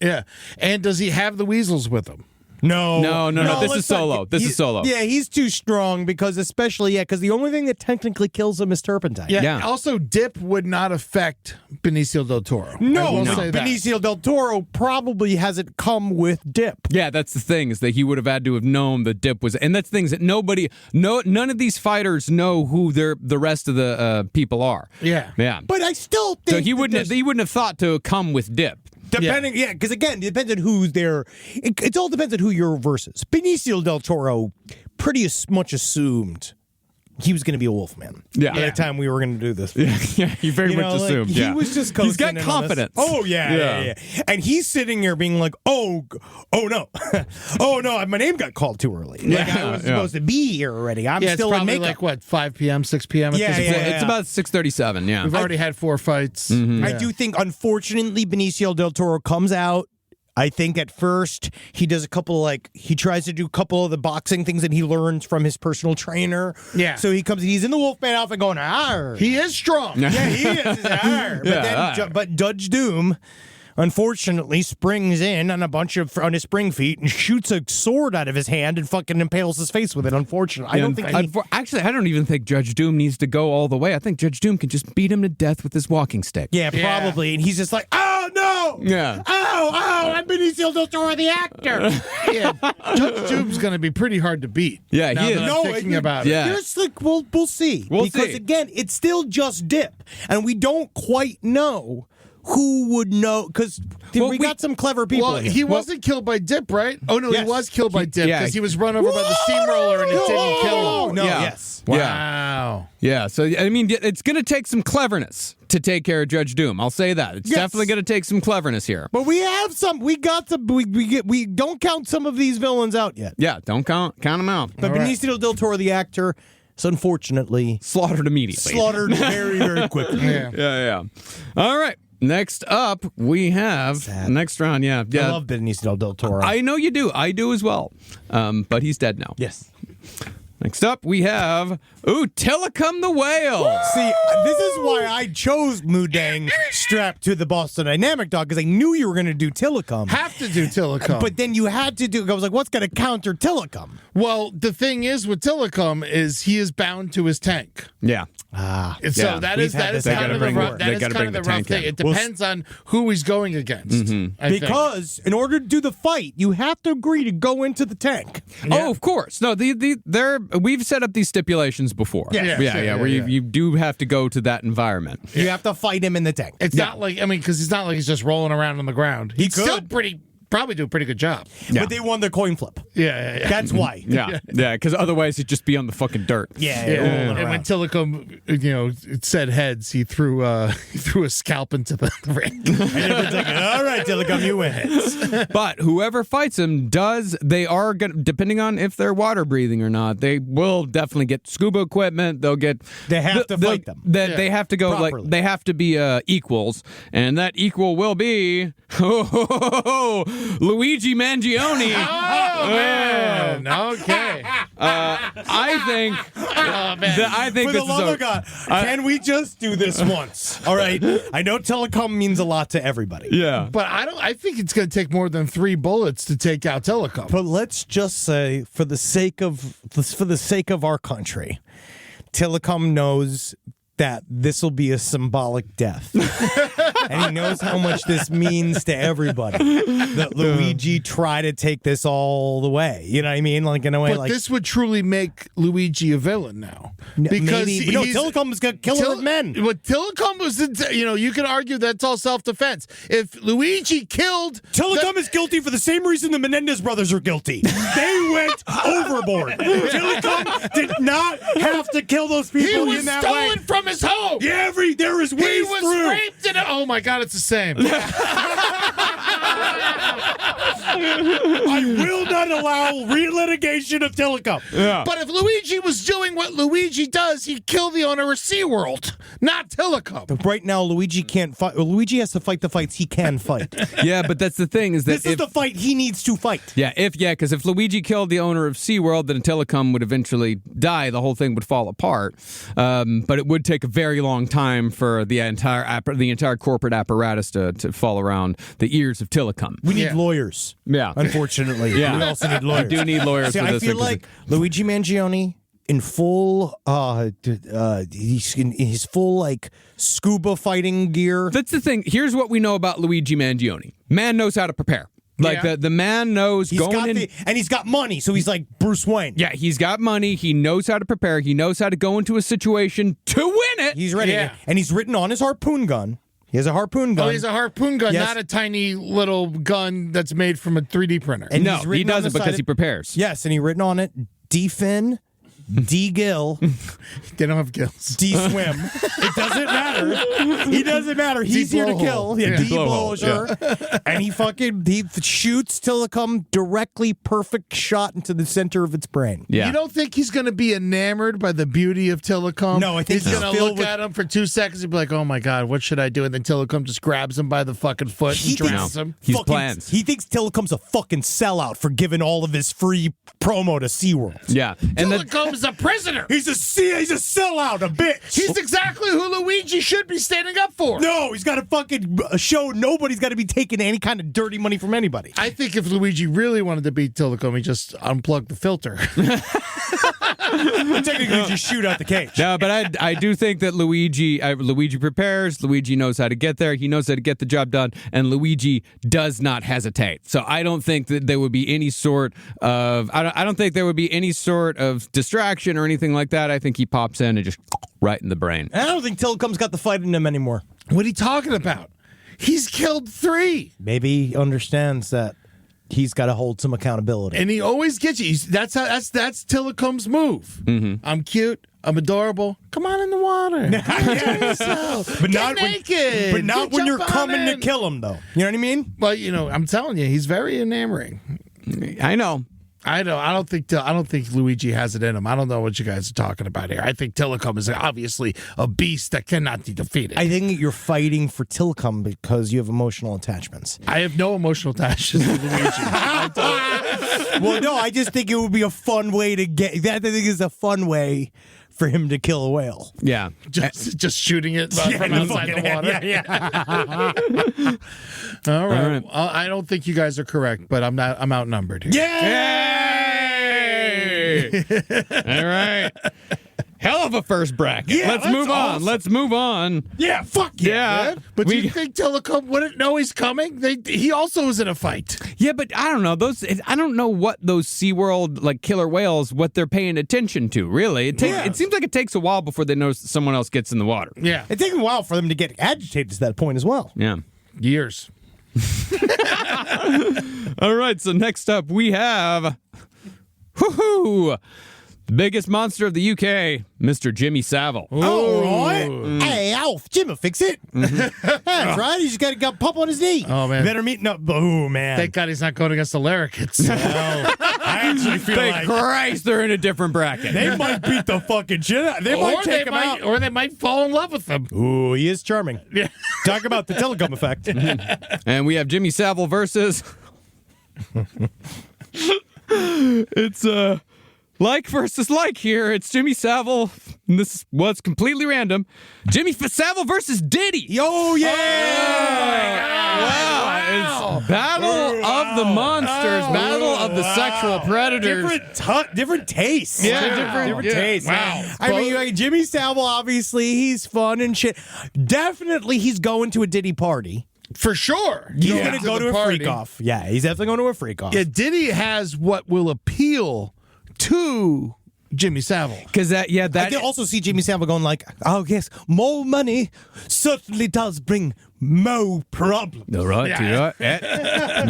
Yeah, and does he have the weasels with him? No. This is let's not- solo. This is solo. Yeah, he's too strong because because the only thing that technically kills him is turpentine. Yeah. Also, dip would not affect Benicio del Toro. I will say that. Benicio del Toro probably hasn't come with dip. Yeah, that's the thing is that he would have had to have known the dip was, and that's things that none of these fighters know who the rest of the people are. Yeah. But I still think So he wouldn't have thought to come with dip. Depending, because again, it depends on who's there. It all depends on who you're versus. Benicio del Toro pretty much assumed he was going to be a Wolfman. Yeah. By the time we were going to do this. Yeah, you very You much know, like, assumed. he was just coasting He's got in on this. confidence. Oh yeah. And he's sitting here being like, oh no, oh no, my name got called too early. Like I was supposed to be here already. I'm Yeah, still it's in probably makeup. like what 5 p.m., 6 p.m. at Yeah, this yeah, point. It's about 6:37. Yeah. We've already had 4 fights. I do think, unfortunately, Benicio del Toro comes out. I think at first he does a couple he tries to do a couple of the boxing things that he learns from his personal trainer. Yeah. So he's in the Wolfman outfit going, "Arr." He is strong. Yeah, he is. Arr. But then, but Judge Doom, unfortunately, springs in on his spring feet and shoots a sword out of his hand and fucking impales his face with it. Unfortunately, I don't think. Actually, I don't even think Judge Doom needs to go all the way. I think Judge Doom can just beat him to death with his walking stick. Yeah, probably. And he's just like, "Oh no! Yeah. Oh, I'm Benicio del Toro, the actor." Yeah, Judge Doom's going to be pretty hard to beat. Yeah, now he is. that I'm thinking about it. Yeah. Just like we'll see. We'll because see. again, it's still just Dip, and we don't quite know who would know because we got some clever people. Well, in here. he wasn't killed by Dip, right? Oh no, Yes. he was killed by Dip yeah. because he was run over by the steamroller and it didn't kill him. No, Yeah. yes. Wow. Yeah, so I mean, it's going to take some cleverness to take care of Judge Doom. I'll say that. It's Yes. definitely going to take some cleverness here. But we have some. We got some. We don't count some of these villains out yet. Yeah, don't count them out. But Benicio del Toro, the actor, is unfortunately Slaughtered immediately. slaughtered very, very quickly. Yeah. All right. Next up, we have next round. Yeah. I love Benicio del Toro. I know you do. I do as well. But he's dead now. yes. Next up, we have Telecom the Whale. See, this is why I chose Mudang strapped to the Boston Dynamic dog, because I knew you were going to do Telecom. Have to do Telecom. But then you had to do. I was like, what's going to counter Telecom? well, the thing is with Telecom is he is bound to his tank. Yeah. And so Yeah. that We've is had that is this kind of the happen rough, before. that They is gotta kind bring of the the rough tank thing. in. It depends on who he's going against. I think. Because in order to do the fight, you have to agree to go into the tank. Oh, of course. No, we've set up these stipulations before. Yeah, where you do have to go to that environment. You have to fight him in the tank. It's not like because it's not like he's just rolling around on the ground. He'd still probably do a pretty good job. But they won the coin flip. Yeah. That's why. Yeah, because otherwise he'd just be on the fucking dirt. And when Telecom, it said heads, he threw a scalp into the ring. And everyone's like, all right, Telecom, you win. But whoever fights him they are going, depending on if they're water breathing or not, they will definitely get scuba equipment. They have to fight them. They have to go Properly. they have to be equals, and that equal will be Luigi Mangione. Oh man! Okay. I think. I think For this the love of God, can we just do this once? All right. I know Telecom means a lot to everybody. Yeah. But I think it's going to take more than 3 bullets to take out Telecom. But let's just say, for the sake of our country, Telecom knows that this will be a symbolic death. And he knows how much this means to everybody. That Luigi try to take this all the way. You know what I mean? Like, in a way, But this would truly make Luigi a villain now. Because maybe, Telecom is going to kill him with men. But Telecom was, you could argue that's all self-defense. If Luigi killed... Telecom is guilty for the same reason the Menendez brothers are guilty. They went overboard. Telecom did not have to kill those people He was in that stolen way. from his home! Yeah, there is ways He was through. raped in oh my God, it's the same. I will not allow re-litigation of Telecom. But if Luigi was doing what Luigi does, he'd kill the owner of SeaWorld, not Telecom. But right now, Luigi can't fight. Luigi has to fight the fights he can fight. Yeah, but that's the thing is that This is the fight he needs to fight. because if Luigi killed the owner of SeaWorld, then Telecom would eventually die. The whole thing would fall apart. But it would take a very long time for the entire corporate apparatus to fall around the ears of Telecom. We need lawyers. Yeah. Unfortunately. Yeah. We also need lawyers. We do need lawyers See, for I this feel thing, 'cause like Luigi Mangione in full he's in his full like scuba fighting gear. That's the thing. Here's what we know about Luigi Mangione. Man knows how to prepare. Like the man knows and he's got money, so he's like Bruce Wayne. Yeah, he's got money. He knows how to prepare. He knows how to go into a situation to win it. He's ready. Yeah. And he's written on his harpoon gun. He has a harpoon gun. Oh, he's a harpoon gun, Yes. not a tiny little gun that's made from a 3D printer. And No, he's he written on doesn't the side because of- he prepares. Yes, and he written on it, defin D. Gill, They don't have gills. D. Swim. It doesn't matter. He doesn't matter. He's here to kill. Yeah, D. Blowhole, Blowhole, and he shoots Tillicum directly, perfect shot into the center of its brain. Yeah. You don't think he's going to be enamored by the beauty of Tillicum? No, I think he's he's going to filled look with- at him for 2 seconds and be like, "Oh my God, what should I do?" And then Tillicum just grabs him by the fucking foot and drowns him. He's plans. He thinks Tillicum's a fucking sellout for giving all of his free promo to SeaWorld. Yeah. And then Tillicum's a prisoner. He's a sellout, a bitch. He's exactly who Luigi should be standing up for. No, he's got to fucking show nobody's got to be taking any kind of dirty money from anybody. I think if Luigi really wanted to beat Tillicum, he just unplugged the filter. Technically, just shoot out the cage. No, but I do think that Luigi prepares. Luigi knows how to get there. He knows how to get the job done, and Luigi does not hesitate. So I don't think that there would be any sort of I don't think there would be any sort of distraction or anything like that. I think he pops in and just right in the brain. I don't think Tillicum's got the fight in him anymore. What are you talking about? He's killed 3. Maybe he understands that he's got to hold some accountability. And he always gets you. That's Tillicum's move. Mm-hmm. I'm cute. I'm adorable. Come on in the water. But Get not naked. But not when you're Jump on coming to in. kill him, though. You know what I mean? But I'm telling you, he's very enamoring. I know. I don't think Luigi has it in him. I don't know what you guys are talking about here. I think Tillicum is obviously a beast that cannot be defeated. I think you're fighting for Tillicum because you have emotional attachments. I have no emotional attachments to Luigi. Well, no, I just think it would be a fun way to get that. I think is a fun way for him to kill a whale. Yeah. Just shooting it from outside the water. Yeah. All right. All right. I don't think you guys are correct, but I'm outnumbered here. Yay! All right. Hell of a first bracket. Yeah, Let's that's move on. awesome. Let's move on. Yeah, fuck yeah. Yeah. But do you think Tillicum wouldn't know he's coming? He also is in a fight. Yeah, but I don't know. I don't know what those SeaWorld like killer whales, what they're paying attention to, really. It seems like it takes a while before they notice that someone else gets in the water. Yeah. It takes a while for them to get agitated to that point as well. Yeah. Years. All right, so next up we have the biggest monster of the UK, Mr. Jimmy Savile. All right. Hey, Alf, Jim will fix it. That's right. He just got a pump on his knee. Oh, man. Better meet no. Oh, man. Thank God he's not going against the Larricats. I actually feel Thank like Christ they're in a different bracket. they might beat the fucking shit out. They might take him out. Or they might fall in love with him. Ooh, he is charming. Yeah. Talk about the Tillicum effect. And we have Jimmy Savile versus it's like versus like here. It's Jimmy Savile. And this was completely random. Jimmy Savile versus Diddy. Oh, yeah. Wow. It's Battle of the Monsters, Battle of the Sexual Predators. Different tastes. Yeah, different yeah. tastes. Wow. I mean, like Jimmy Savile, obviously, he's fun and shit. Definitely, he's going to a Diddy party. For sure. He's going to go the to a party. freak off. Yeah, he's definitely going to a freak off. Yeah, Diddy has what will appeal to Jimmy Savile. Because I can also see Jimmy Savile going like, oh, yes, more money certainly does bring more problems. All right,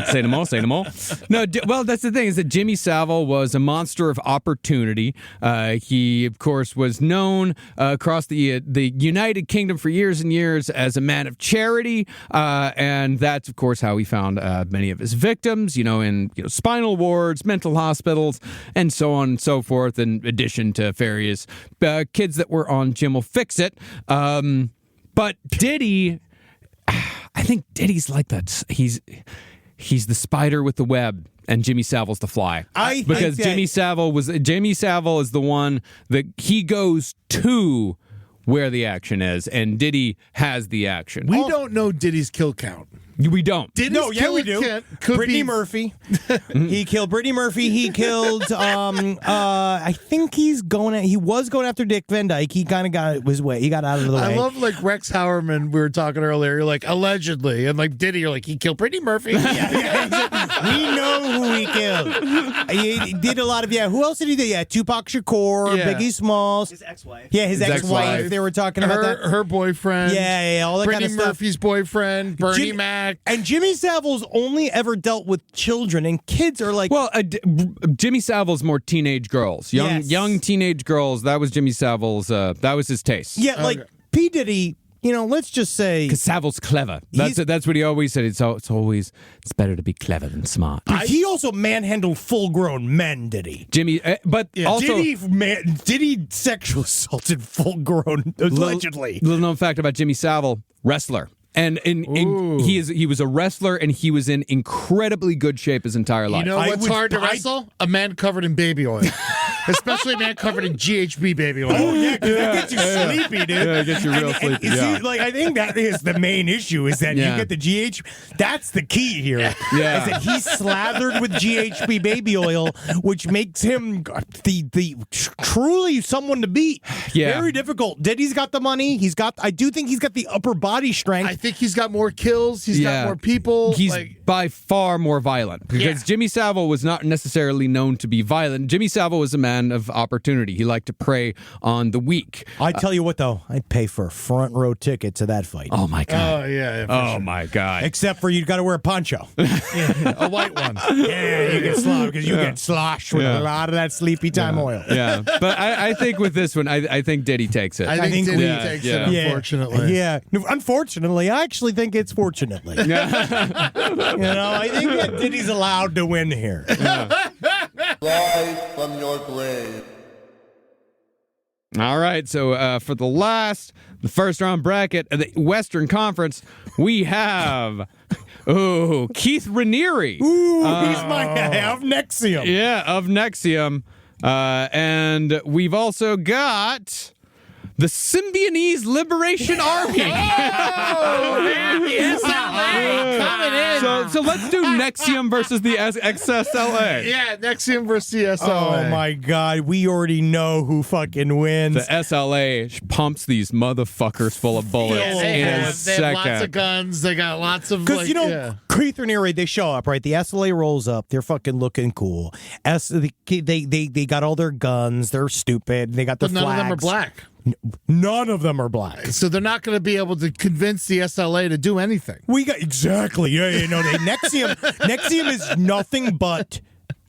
say no more, say no more. No, well, that's the thing is that Jimmy Savile was a monster of opportunity. He, of course, was known across the United Kingdom for years and years as a man of charity, and that's, of course, how he found many of his victims, in spinal wards, mental hospitals, and so on and so forth, in addition to various kids that were on Jim Will Fix It. But Diddy... I think Diddy's like that. He's the spider with the web, and Jimmy Savile's the fly. Because Jimmy Savile is the one that he goes to where the action is, and Diddy has the action. We don't know Diddy's kill count. We don't. Diddy's we do. Brittany Murphy. He killed Brittany Murphy. He killed. I think he was going after Dick Van Dyke. He kind of got his way. He got out of the way. I love like Rex Howerman. We were talking earlier. You're like allegedly, and like Diddy. You're like he killed Brittany Murphy. We know who he killed. He did a lot of Who else did he do? Yeah, Tupac Shakur, Yeah. Biggie Smalls, His ex-wife. yeah, his ex-wife. ex-wife. They were talking about that. Her boyfriend. Yeah, all that Brittany kind of stuff. Murphy's boyfriend. Bernie Jim- Mac. back. And Jimmy Savile's only ever dealt with children, and kids are like, Well, Jimmy Savile's more teenage girls, young teenage girls. That was Jimmy Savile's. That was his taste. yeah, like P. Diddy. Let's just say Because Savile's clever. That's what he always said. It's better to be clever than smart. he also manhandled full-grown men. Did he? Jimmy, but also Did he sexual assaulted full-grown allegedly? little known fact about Jimmy Savile, wrestler. And he was a wrestler, and he was in incredibly good shape his entire life. You know what's hard to wrestle? A man covered in baby oil. Especially a man covered in GHB baby oil. Oh yeah, because that gets you sleepy, dude. Yeah, it gets you real sleepy. See, I think that is the main issue is that you get the GH. That's the key here. Yeah. Is that he's slathered with GHB baby oil, which makes him the truly someone to beat. Yeah. Very difficult. Diddy's got the money. I do think he's got the upper body strength. I think he's got more kills. He's got more people. He's by far more violent because Jimmy Savile was not necessarily known to be violent. Jimmy Savile was a man of opportunity. He liked to prey on the weak. I tell you what, though, I'd pay for a front row ticket to that fight. Oh my god! Oh yeah. Oh my god! Except for you got to wear a poncho. A white one. Yeah, you get sloshed because you get sloshed with a lot of that sleepy time oil. Yeah, but I think with this one, I think Diddy takes it. I think Diddy we- takes yeah. it, unfortunately. Yeah. Unfortunately, I actually think it's fortunately. I think that Diddy's allowed to win here. Rise from your grave. All right, so for the first round bracket of the Western Conference, we have Keith Raniere. Ooh, he's my of Nexium. Yeah, of Nexium. And we've also got the Symbionese Liberation Army. SLA coming in. So let's do Nexium versus the XSLA. Yeah, Nexium versus the SLA. Oh my God, we already know who fucking wins. The SLA pumps these motherfuckers full of bullets Yeah, they in a have second. lots of guns. They got lots of Because Keith Raniere, they show up, right? The SLA rolls up. They're fucking looking cool. They got all their guns. They're stupid. They got their But none flags. of them are black. None of them are black. So they're not going to be able to convince the SLA to do anything. We got exactly. Nexium is nothing but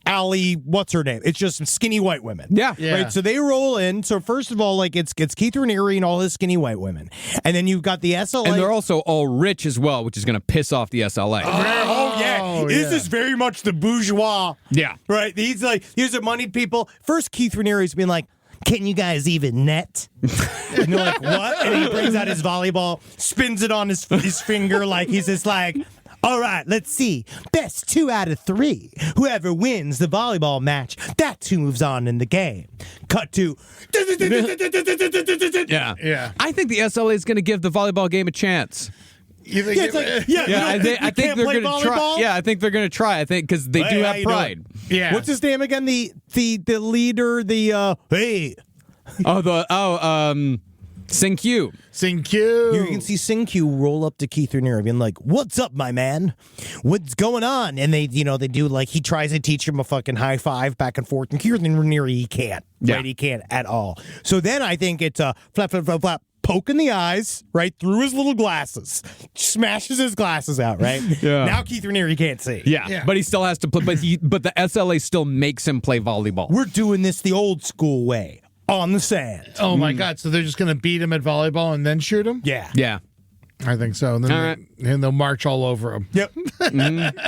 Allie, what's her name? It's just skinny white women. Yeah. Right. So they roll in. So first of all, it's Keith Raniere and all his skinny white women, and then you've got the SLA, And they're also all rich as well, which is going to piss off the SLA. This is very much the bourgeois. Yeah. Right. These are moneyed people. First, Keith Raniere's been like, "Can you guys even net?" And they're like, "What?" And he brings out his volleyball, spins it on his finger like he's just like, "All right, let's see. Best 2 out of 3. Whoever wins the volleyball match, that's who moves on in the game." Cut to. Yeah. I think the SLA is going to give the volleyball game a chance. You think I think they're going to try. Yeah, I think they're going to try. I think because they do have pride. Yeah. What's his name again? The leader. Sing Q. Sing Q. You can see Sing Q roll up to Keith Raniere being like, "What's up, my man? What's going on?" And they do he tries to teach him a fucking high five back and forth, and Keith Raniere, he can't. Yeah. Right? He can't at all. So then I think it's a flap, flap, flap, flap, poke in the eyes, right through his little glasses, smashes his glasses out, right? Yeah. Now Keith Raniere can't see. Yeah, but he still has to play. But the SLA still makes him play volleyball. We're doing this the old school way, on the sand. Oh my God! So they're just going to beat him at volleyball and then shoot him? Yeah. Yeah. I think so. And then and they'll march all over him. Yep.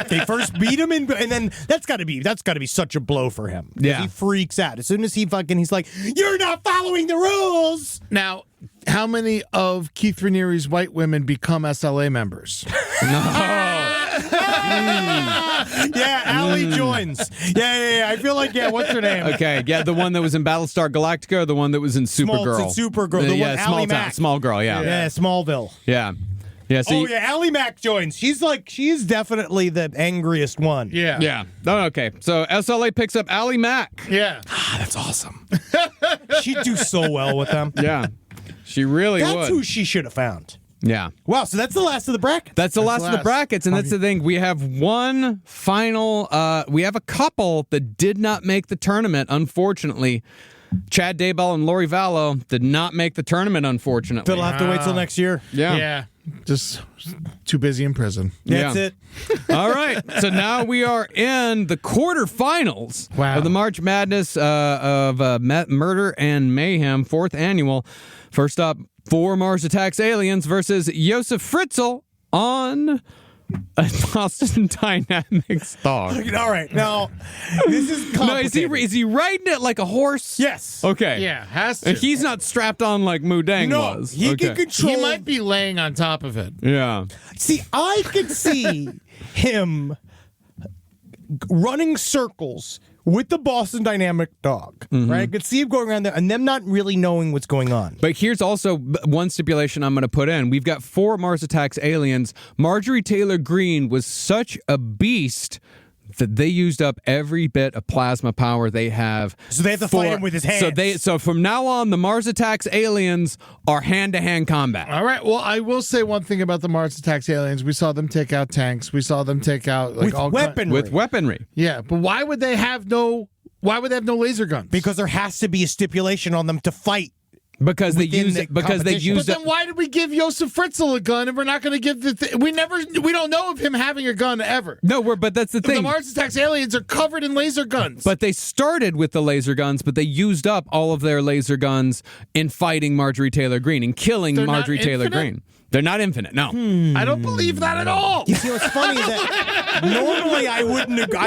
They first beat him and then that's got to be such a blow for him. Yeah. He freaks out as soon as he's like, "You're not following the rules." Now, how many of Keith Raniere's white women become SLA members? Yeah, Allie joins. Yeah. I feel like what's her name? Okay, yeah, the one that was in Battlestar Galactica or the one that was in Supergirl? Supergirl. The one, small Ally town, Mack. small girl, yeah. Yeah, Smallville. Yeah. Yeah, so Allie Mack joins. She's definitely the angriest one. Yeah. Yeah. Oh, okay. So SLA picks up Allie Mack. Yeah. That's awesome. She'd do so well with them. Yeah. She really would. That's who she should have found. Yeah. Wow, so that's the last of the bracket. That's the last of the brackets, and that's the thing. We have one final. We have a couple that did not make the tournament, unfortunately. Chad Daybell and Lori Vallow did not make the tournament, unfortunately. They'll have to wait till next year. Yeah. Just too busy in prison. That's Yeah. it. All right. So now we are in the quarterfinals Wow. of the March Madness of Murder and Mayhem, 4th annual. First up, 4 Mars Attacks Aliens versus Josef Fritzl on a Boston Dynamics dog. All right. Now, this is No, complicated. is he riding it like a horse? Yes. Okay. Yeah, has to. And he's not strapped on like Mudang No, was. he Okay. can control. He might be laying on top of it. Yeah. See, I could see him running circles with the Boston Dynamic dog, right? I could see him going around there and them not really knowing what's going on. But here's also one stipulation I'm going to put in. We've got 4 Mars Attacks Aliens. Marjorie Taylor Greene was such a beast that they used up every bit of plasma power they have. So they have to fight him with his hands. So from now on, the Mars Attacks Aliens are hand-to-hand combat. All right. Well, I will say one thing about the Mars Attacks Aliens. We saw them take out tanks. We saw them take out like With all weaponry. With weaponry. Yeah, but why would they have no laser guns? Because there has to be a stipulation on them to fight. Because they Within used the it. Because they competition. used But it. then why did we give Josef Fritzl a gun and we're not going to give we don't know of him having a gun ever. No, but that's the The thing. Mars Attacks Aliens are covered in laser guns. But they started with the laser guns, but they used up all of their laser guns in fighting Marjorie Taylor Greene and killing They're not Marjorie Taylor infinite? Greene. They're not infinite, no. I don't believe that at all. You see, what's funny is that normally I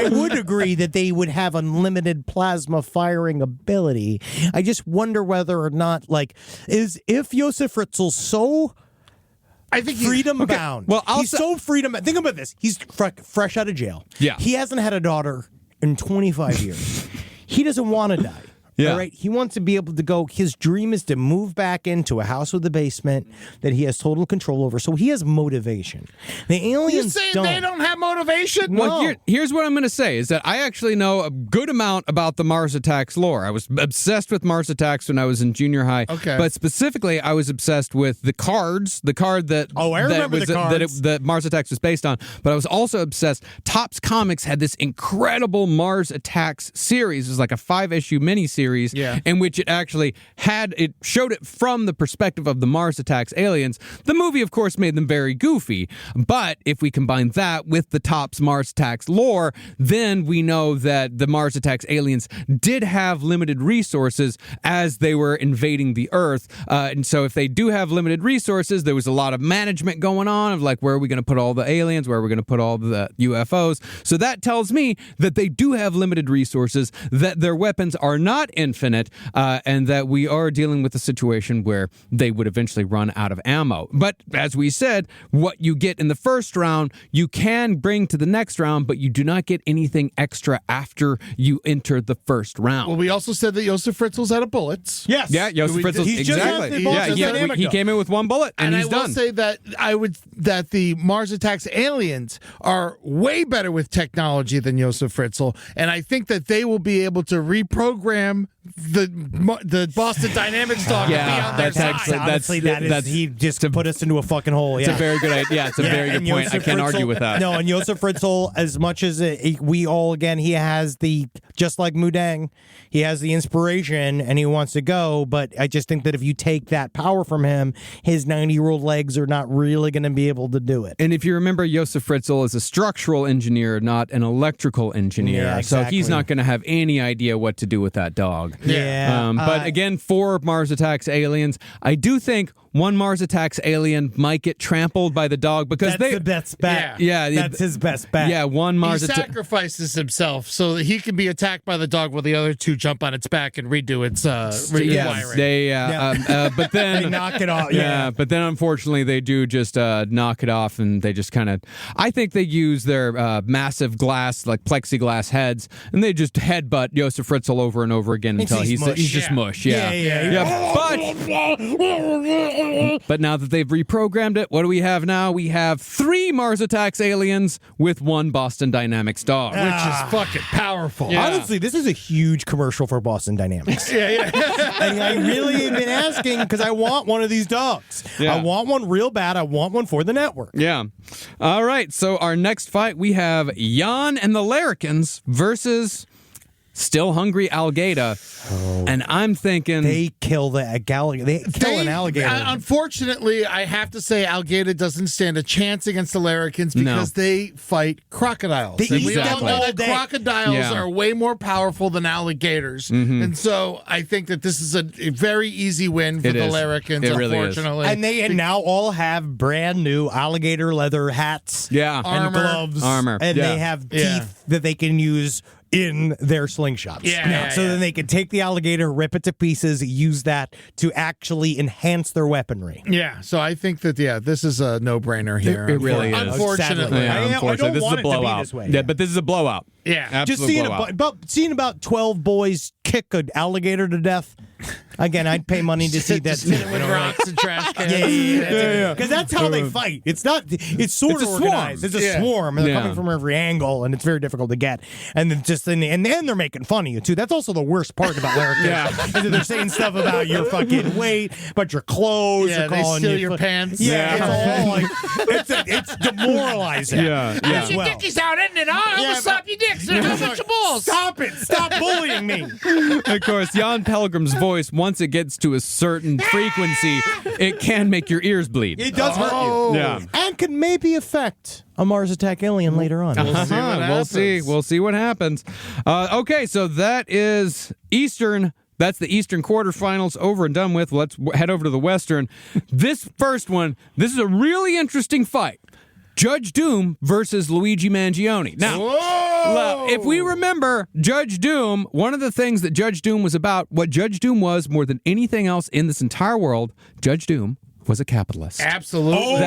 would agree that they would have unlimited plasma firing ability. I just wonder whether or not, if Josef Fritzl's so I think freedom bound. well, I'll he's say- so freedom. Think about this. He's fresh out of jail. Yeah. He hasn't had a daughter in 25 years. He doesn't want to die. Yeah. All right. He wants to be able to go. His dream is to move back into a house with a basement that he has total control over. So he has motivation. The You aliens saying don't. they don't have motivation? Well, No. here's what I'm going to say is that I actually know a good amount about the Mars Attacks lore. I was obsessed with Mars Attacks when I was in junior high. Okay. But specifically, I was obsessed with the cards, the card that Oh, I remember the cards. that Mars Attacks was based on. But I was also obsessed. Topps Comics had this incredible Mars Attacks series. It was like a 5-issue miniseries in which it actually showed it from the perspective of the Mars Attacks aliens. The movie, of course, made them very goofy. But if we combine that with the Topps Mars Attacks lore, then we know that the Mars Attacks aliens did have limited resources as they were invading the Earth. And so if they do have limited resources, there was a lot of management going on of like, where are we going to put all the aliens? Where are we going to put all the UFOs? So that tells me that they do have limited resources, that their weapons are not infinite, and that we are dealing with a situation where they would eventually run out of ammo. But as we said, what you get in the first round, you can bring to the next round, but you do not get anything extra after you enter the first round. Well, we also said that Josef Fritzl's out of bullets. Yes. Yeah, Josef Fritzl, He's just exactly. out the Yeah, Boston Dynamic he dog. came in with 1 bullet and he's I will done. say that the Mars Attacks aliens are way better with technology than Josef Fritzl, and I think that they will be able to reprogram the Boston Dynamics dog to be on their that's side. actually Honestly, he just put us into a fucking hole. It's Yeah. a very good idea. Yeah, it's a very good and point. I Josef can't Fritzl- argue with that. No, and Josef Fritzl, as much as we all, again, he has just like Mudang, he has the inspiration and he wants to go, but I just think that if you take that power from him, his 90-year-old legs are not really going to be able to do it. And if you remember, Josef Fritzl is a structural engineer, not an electrical engineer. Yeah, So he's exactly. not going to have any idea what to do with that dog. Yeah. But again, 4 Mars Attacks aliens. I do think 1 Mars Attacks alien might get trampled by the dog because That's the best bet. Yeah, That's his best bet. Yeah, 1 He Mars Attacks. sacrifices himself so that he can be attacked by the dog while the other two jump on its back and redo its Yes, rewiring. but then They knock it off. Yeah, but then unfortunately they do just knock it off, and they just kind of. I think they use their massive glass, like plexiglass heads, and they just headbutt Josef Fritzl over and over again until he's mush. just Yeah. mush. Yeah, Yeah. But now that they've reprogrammed it, what do we have now? We have 3 Mars Attacks aliens with 1 Boston Dynamics dog. which is fucking powerful. Yeah. Honestly, this is a huge commercial for Boston Dynamics. And I really have been asking because I want one of these dogs. Yeah. I want one real bad. I want one for the network. Yeah. All right. So our next fight, we have Jan and the Larrikins versus still hungry alligator. And I'm thinking They kill the alligator. They kill an alligator. Unfortunately, I have to say alligator doesn't stand a chance against the larrikins because they fight crocodiles. They And we eat all them know all that day. crocodiles are way more powerful than alligators. And so I think that this is a very easy win for It the is. larrikins, It really is. unfortunately. And they now all have brand new alligator leather hats. Yeah. And Armor. gloves. Armor. And Yeah. they have Yeah. teeth that they can use in their slingshots. Yeah. So then they can take the alligator, rip it to pieces, use that to actually enhance their weaponry. Yeah, so I think that this is a no-brainer here. It really is. Unfortunately, Sadly. Yeah, I unfortunately, don't this is want a it to be blowout. this way. Yeah, but this is a blowout. Yeah. Just Absolute seeing about 12 boys kick an alligator to death. Again, I'd pay money to see that. Just hit it with rocks and trash cans. Yeah. Because that's how they fight. It's not. It's sort It's of a swarm. organized. It's a swarm, and they're coming from every angle, and it's very difficult to get. And then and then they're making fun of you too. That's also the worst part about larrikins. Is that they're saying stuff about your fucking weight, about your clothes. Yeah, they're they calling steal you your pants. Yeah, it's all like it's demoralizing. Yeah. as well. Dicky's out, isn't it? I'm gonna slap your dicks and how much your balls. Stop it! Stop bullying me. Of course, Jan Pelgrim's voice, once it gets to a certain frequency, it can make your ears bleed. It does hurt you. Yeah. And could maybe affect a Mars attack alien later on. We'll see what We'll see. happens. We'll see what happens. Okay, so that is Eastern. That's the Eastern quarterfinals over and done with. Let's head over to the Western. This first one, this is a really interesting fight. Judge Doom versus Luigi Mangione. Now, if we remember Judge Doom, one of the things that Judge Doom was about, what Judge Doom was more than anything else in this entire world, Judge Doom was a capitalist. Absolutely.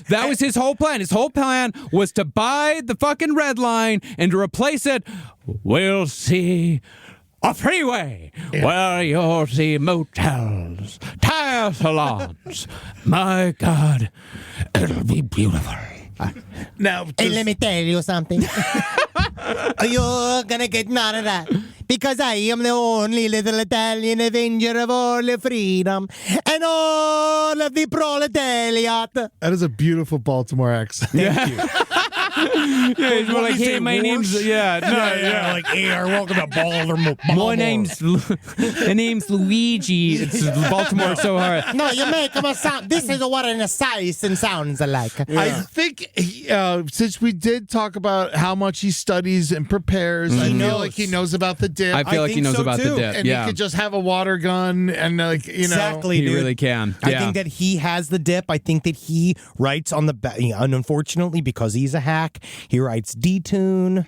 That was his whole plan. His whole plan was to buy the fucking red line and to replace it. We'll see a freeway where you'll see motels, tire salons. My God, it'll be beautiful. Now, Hey, let me tell you something. You're gonna get none of that. Because I am the only little Italian avenger of all the freedom and all of the proletariat. that is a beautiful Baltimore accent. Yeah, he's more like, hey, my name's like, hey, welcome to Baltimore. my name's Luigi. It's Baltimore so hard. No, you make him a sound. This is what an assassin sounds like. I think since we did talk about how much he studies and prepares, I feel like he knows about the dip. I feel like he think knows so, about too. the dip. and he could just have a water gun and Exactly, He dude. really can. I Yeah. think that he has the dip. I think that he writes on the back, and unfortunately, because he's a hack, he writes D-Tune,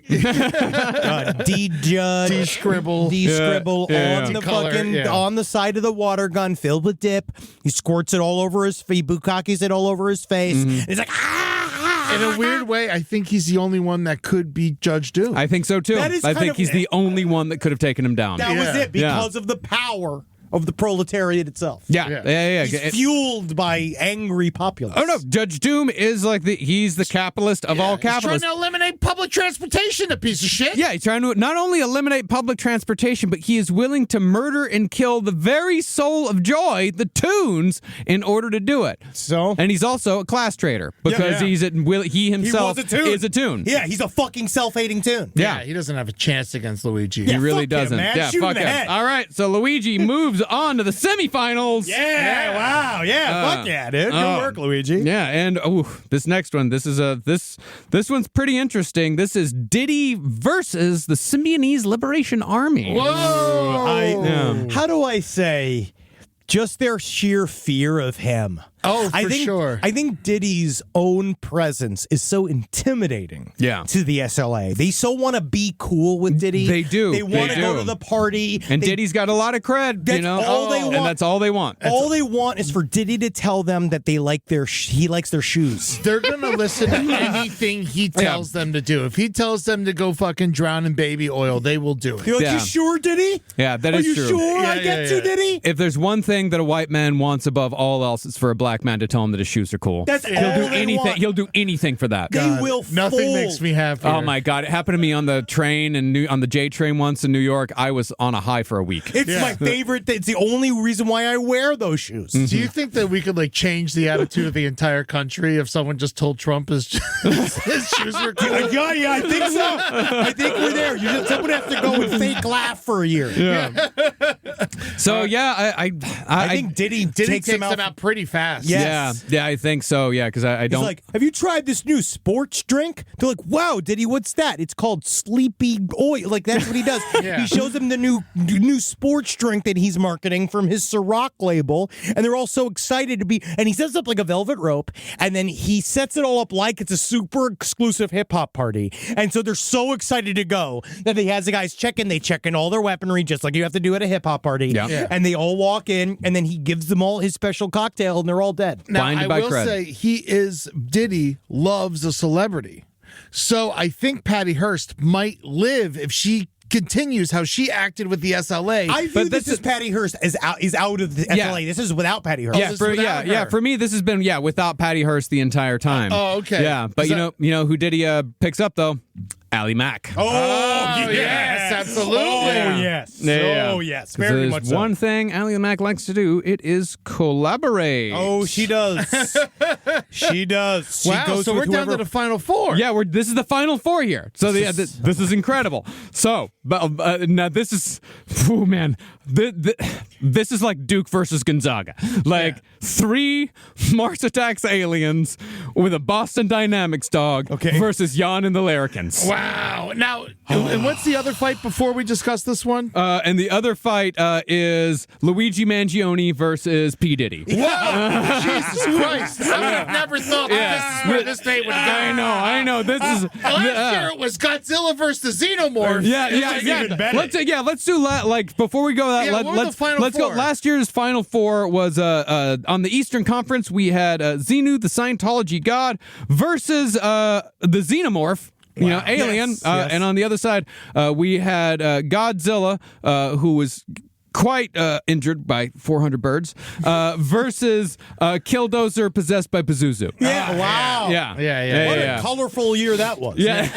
D-Judge, D-Scribble. D-Scribble Yeah. on the Color, fucking, yeah. on the side of the water gun filled with dip. He squirts it all over his face, bukakis it all over his face. And he's like, ah! In a weird way, I think he's the only one that could beat Judge Doom. I think so too. That is I kind think of- he's the only one that could have taken him down. That was Yeah. it because of the power of the proletariat itself. Yeah. He's fueled by angry populace. Oh no, Judge Doom is like he's the capitalist of all He's trying capitalists. to eliminate public transportation, the piece of shit. Yeah, he's trying to not only eliminate public transportation, but he is willing to murder and kill the very soul of joy, the tunes, in order to do it. So? And he's also a class traitor because Yeah. he himself was a tune. is a tune. Yeah, he's a fucking self-hating tune. Yeah, he doesn't have a chance against Luigi. He really fuck him, doesn't. man. Yeah, Shoot him fuck in the him. head. All right, so Luigi moves on to the semifinals. Yeah, wow, yeah, fuck yeah, dude. Good work, Luigi. Yeah, and this next one, this one's pretty interesting. This is Diddy versus the Symbionese Liberation Army. Whoa! How do I say? Just their sheer fear of him. Oh, I for think, sure. I think Diddy's own presence is so intimidating to the SLA. They so want to be cool with Diddy. They do. They want They to go do. to the party. And They- Diddy's got a lot of cred, That's you know. all they want. And that's all they want. all they want is for Diddy to tell them that they like he likes their shoes. They're gonna listen to anything he tells them to do. If he tells them to go fucking drown in baby oil, they will do it. You're like, Yeah. you sure, Diddy? Yeah, that Are is you true. sure Yeah, I get yeah, to, yeah. Diddy? If there's one thing that a white man wants above all else, it's for a black black man to tell him that his shoes are cool. That's He'll all do they anything. want. He'll do anything for that. They will Nothing fold. makes me happy. Oh my God! It happened to me on the train and on the J train once in New York. I was on a high for a week. It's my favorite. It's the only reason why I wear those shoes. Do you think that we could like change the attitude of the entire country if someone just told Trump his shoes were cool? Yeah, I think so. I think we're there. Someone has to go and fake laugh for a year. Yeah. So yeah, I think Diddy takes him out. Pretty fast. Yes. Yeah, I think so. Yeah, because I He's don't. like, have you tried this new sports drink? They're like, wow, Diddy, what's that? It's called Sleepy Oil. Like, that's what he does. Yeah. He shows them the new sports drink that he's marketing from his Ciroc label, and they're all so excited to be. And he sets up like a velvet rope, and then he sets it all up like it's a super exclusive hip hop party. And so they're so excited to go that he has the guys check in. They check in all their weaponry, just like you have to do at a hip hop party. Yeah. And they all walk in, and then he gives them all his special cocktail, and they're all dead. Now, Blinded I by will cred. say Diddy loves a celebrity. So I think Patty Hearst might live if she continues how she acted with the SLA. I view this as Patty Hearst is out of the Yeah. SLA. This is without Patty Hearst. Yeah, this is without her. for me, this has been without Patty Hearst the entire time. Oh, okay. Yeah, but Is you that- know who Diddy picks up though? Ally Mack. Oh, yes, absolutely. Oh, Yeah. yes. Yeah. Oh, yes. 'Cause Very there's much so. one thing Ally Mack likes to do. It is collaborate. Oh, she does. She does. She Wow, goes so we're with down whoever. to the final four. Yeah, this is the final four here. So this is incredible. So, but now this is, oh man, this is like Duke versus Gonzaga. Like 3 Mars Attacks aliens with a Boston Dynamics dog versus Jan and the Larrikins. Wow. Now, and what's the other fight before we discuss this one? And the other fight is Luigi Mangione versus P. Diddy. Whoa! Jesus Christ! I would have never thought that this is where this date would go. I know. This is Last year it was Godzilla versus the Xenomorph. Yeah. even better. Let's do like before we go that. Yeah, what were the final let's go. four? Last year's final four was on the Eastern Conference. We had Xenu, the Scientology god, versus the Xenomorph. You know, alien, Yes. And on the other side, we had Godzilla, who was quite injured by 400 birds, versus Killdozer possessed by Pazuzu. Yeah, wow. Yeah. What a colorful year that was. Yeah.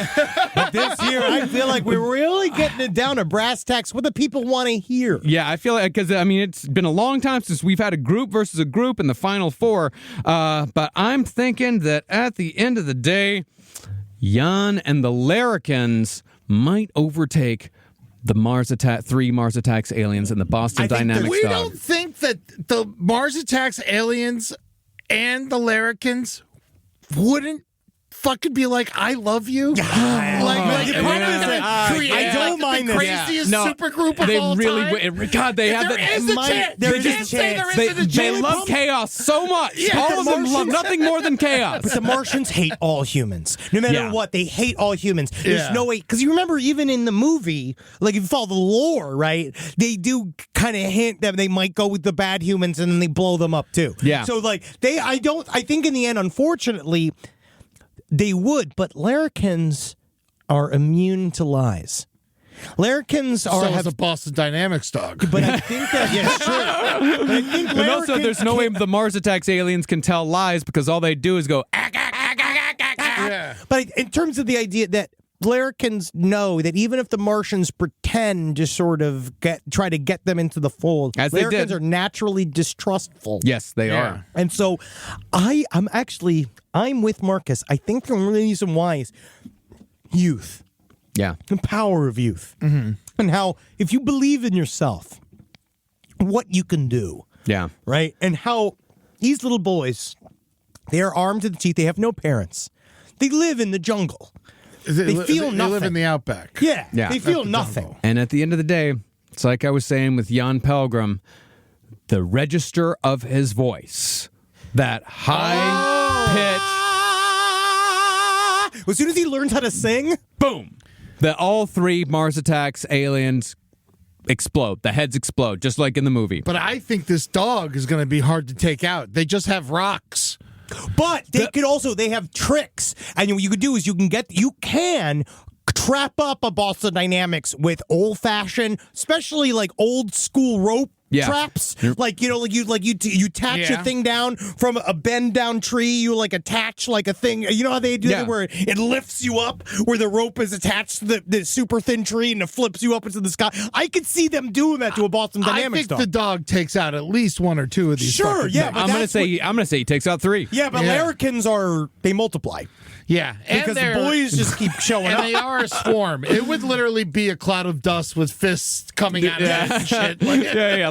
But this year, I feel like we're really getting it down to brass tacks, what the people want to hear. Yeah, I feel like, because I mean, it's been a long time since we've had a group versus a group in the final four. But I'm thinking that at the end of the day, Jan and the Larrikins might overtake the 3 Mars Attacks aliens and the Boston Dynamics We dog. don't think that the Mars Attacks aliens and the Larrikins wouldn't fucking be like, I love you? The problem is that, I don't mind the this. craziest No, supergroup of they all really time. God, they have There is a chance. there You is a can't say chance. there isn't a They chance. love chaos so much. Yeah, All the of them love Martians- nothing more than chaos. But the Martians hate all humans. No matter Yeah. what, they hate all humans. There's Yeah. no way. Because you remember, even in the movie, like if you follow the lore, right, they do kind of hint that they might go with the bad humans and then they blow them up too. Yeah. So, like, I think in the end, unfortunately, they would. But Larrikins are immune to lies. Larrikins So are is have. a Boston Dynamics dog. But I think that, yeah, sure. But I think And also, Larrikins there's no way can't- the Mars Attacks aliens can tell lies because all they do is go, Yeah. But in terms of the idea that Larrikins know that even if the Martians pretend to sort of try to get them into the fold, As they Larrikins did. are naturally distrustful. yes, they Yeah. are. And so I'm with Marcus. I think the reason why is youth, Yeah. the power of youth, and how if you believe in yourself, what you can do, Yeah. right? And how these little boys, they are armed to the teeth. They have no parents. They live in the jungle. They feel They nothing. live in the outback. Yeah, Yeah. they feel At the nothing. jungle. And at the end of the day, it's like I was saying with Jan Pelgrim, the register of his voice, that high pitch, As soon as he learns how to sing, boom, that all 3 Mars Attacks aliens explode. The heads explode, just like in the movie. But I think this dog is going to be hard to take out. They just have rocks. but they have tricks, and what you could do is you can trap up a Boston Dynamics with old fashioned, especially like old school rope traps. Like, you know, like you attach a thing down from a bend down tree. You like attach like a thing. You know how they do that, where it lifts you up, where the rope is attached to the super thin tree and it flips you up into the sky. I could see them doing that to a Boston Dynamics dog. I think the dog takes out at least one or two of these. Sure, yeah. I'm gonna say he takes out 3. Yeah, but larrikins they multiply. Yeah, because the boys just keep showing up. And they are a swarm. It would literally be a cloud of dust with fists coming out of it and shit.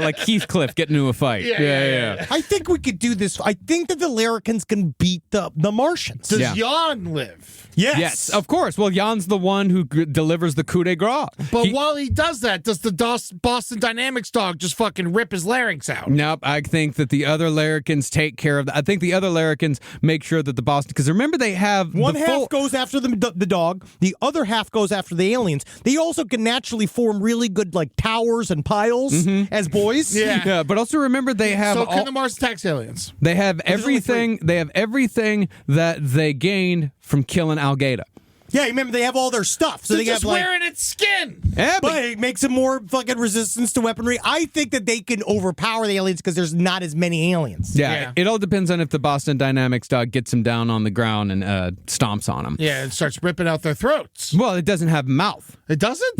Like Heathcliff getting into a fight. Yeah. I think we could do this. I think that the larrikins can beat the Martians. Does Jan live? Yes, of course. Well, Jan's the one who delivers the coup de grace. But while he does that, does the Boston Dynamics dog just fucking rip his larynx out? Nope. I think that the other larrikins take care of that. I think the other larrikins make sure that the Boston, because remember they have one half goes after the dog, the other half goes after the aliens. They also can naturally form really good like towers and piles as boys. Yeah, but also remember they have. So can the Mars attacks aliens? They have everything. They have everything that they gained from killing Al Qaeda. Yeah, remember they have all their stuff, so they're they just have like wearing its skin. Yeah, but it makes them more fucking resistance to weaponry. I think that they can overpower the aliens because there's not as many aliens. Yeah, it all depends on if the Boston Dynamics dog gets them down on the ground and stomps on them. Yeah, and starts ripping out their throats. Well, it doesn't have mouth. It doesn't?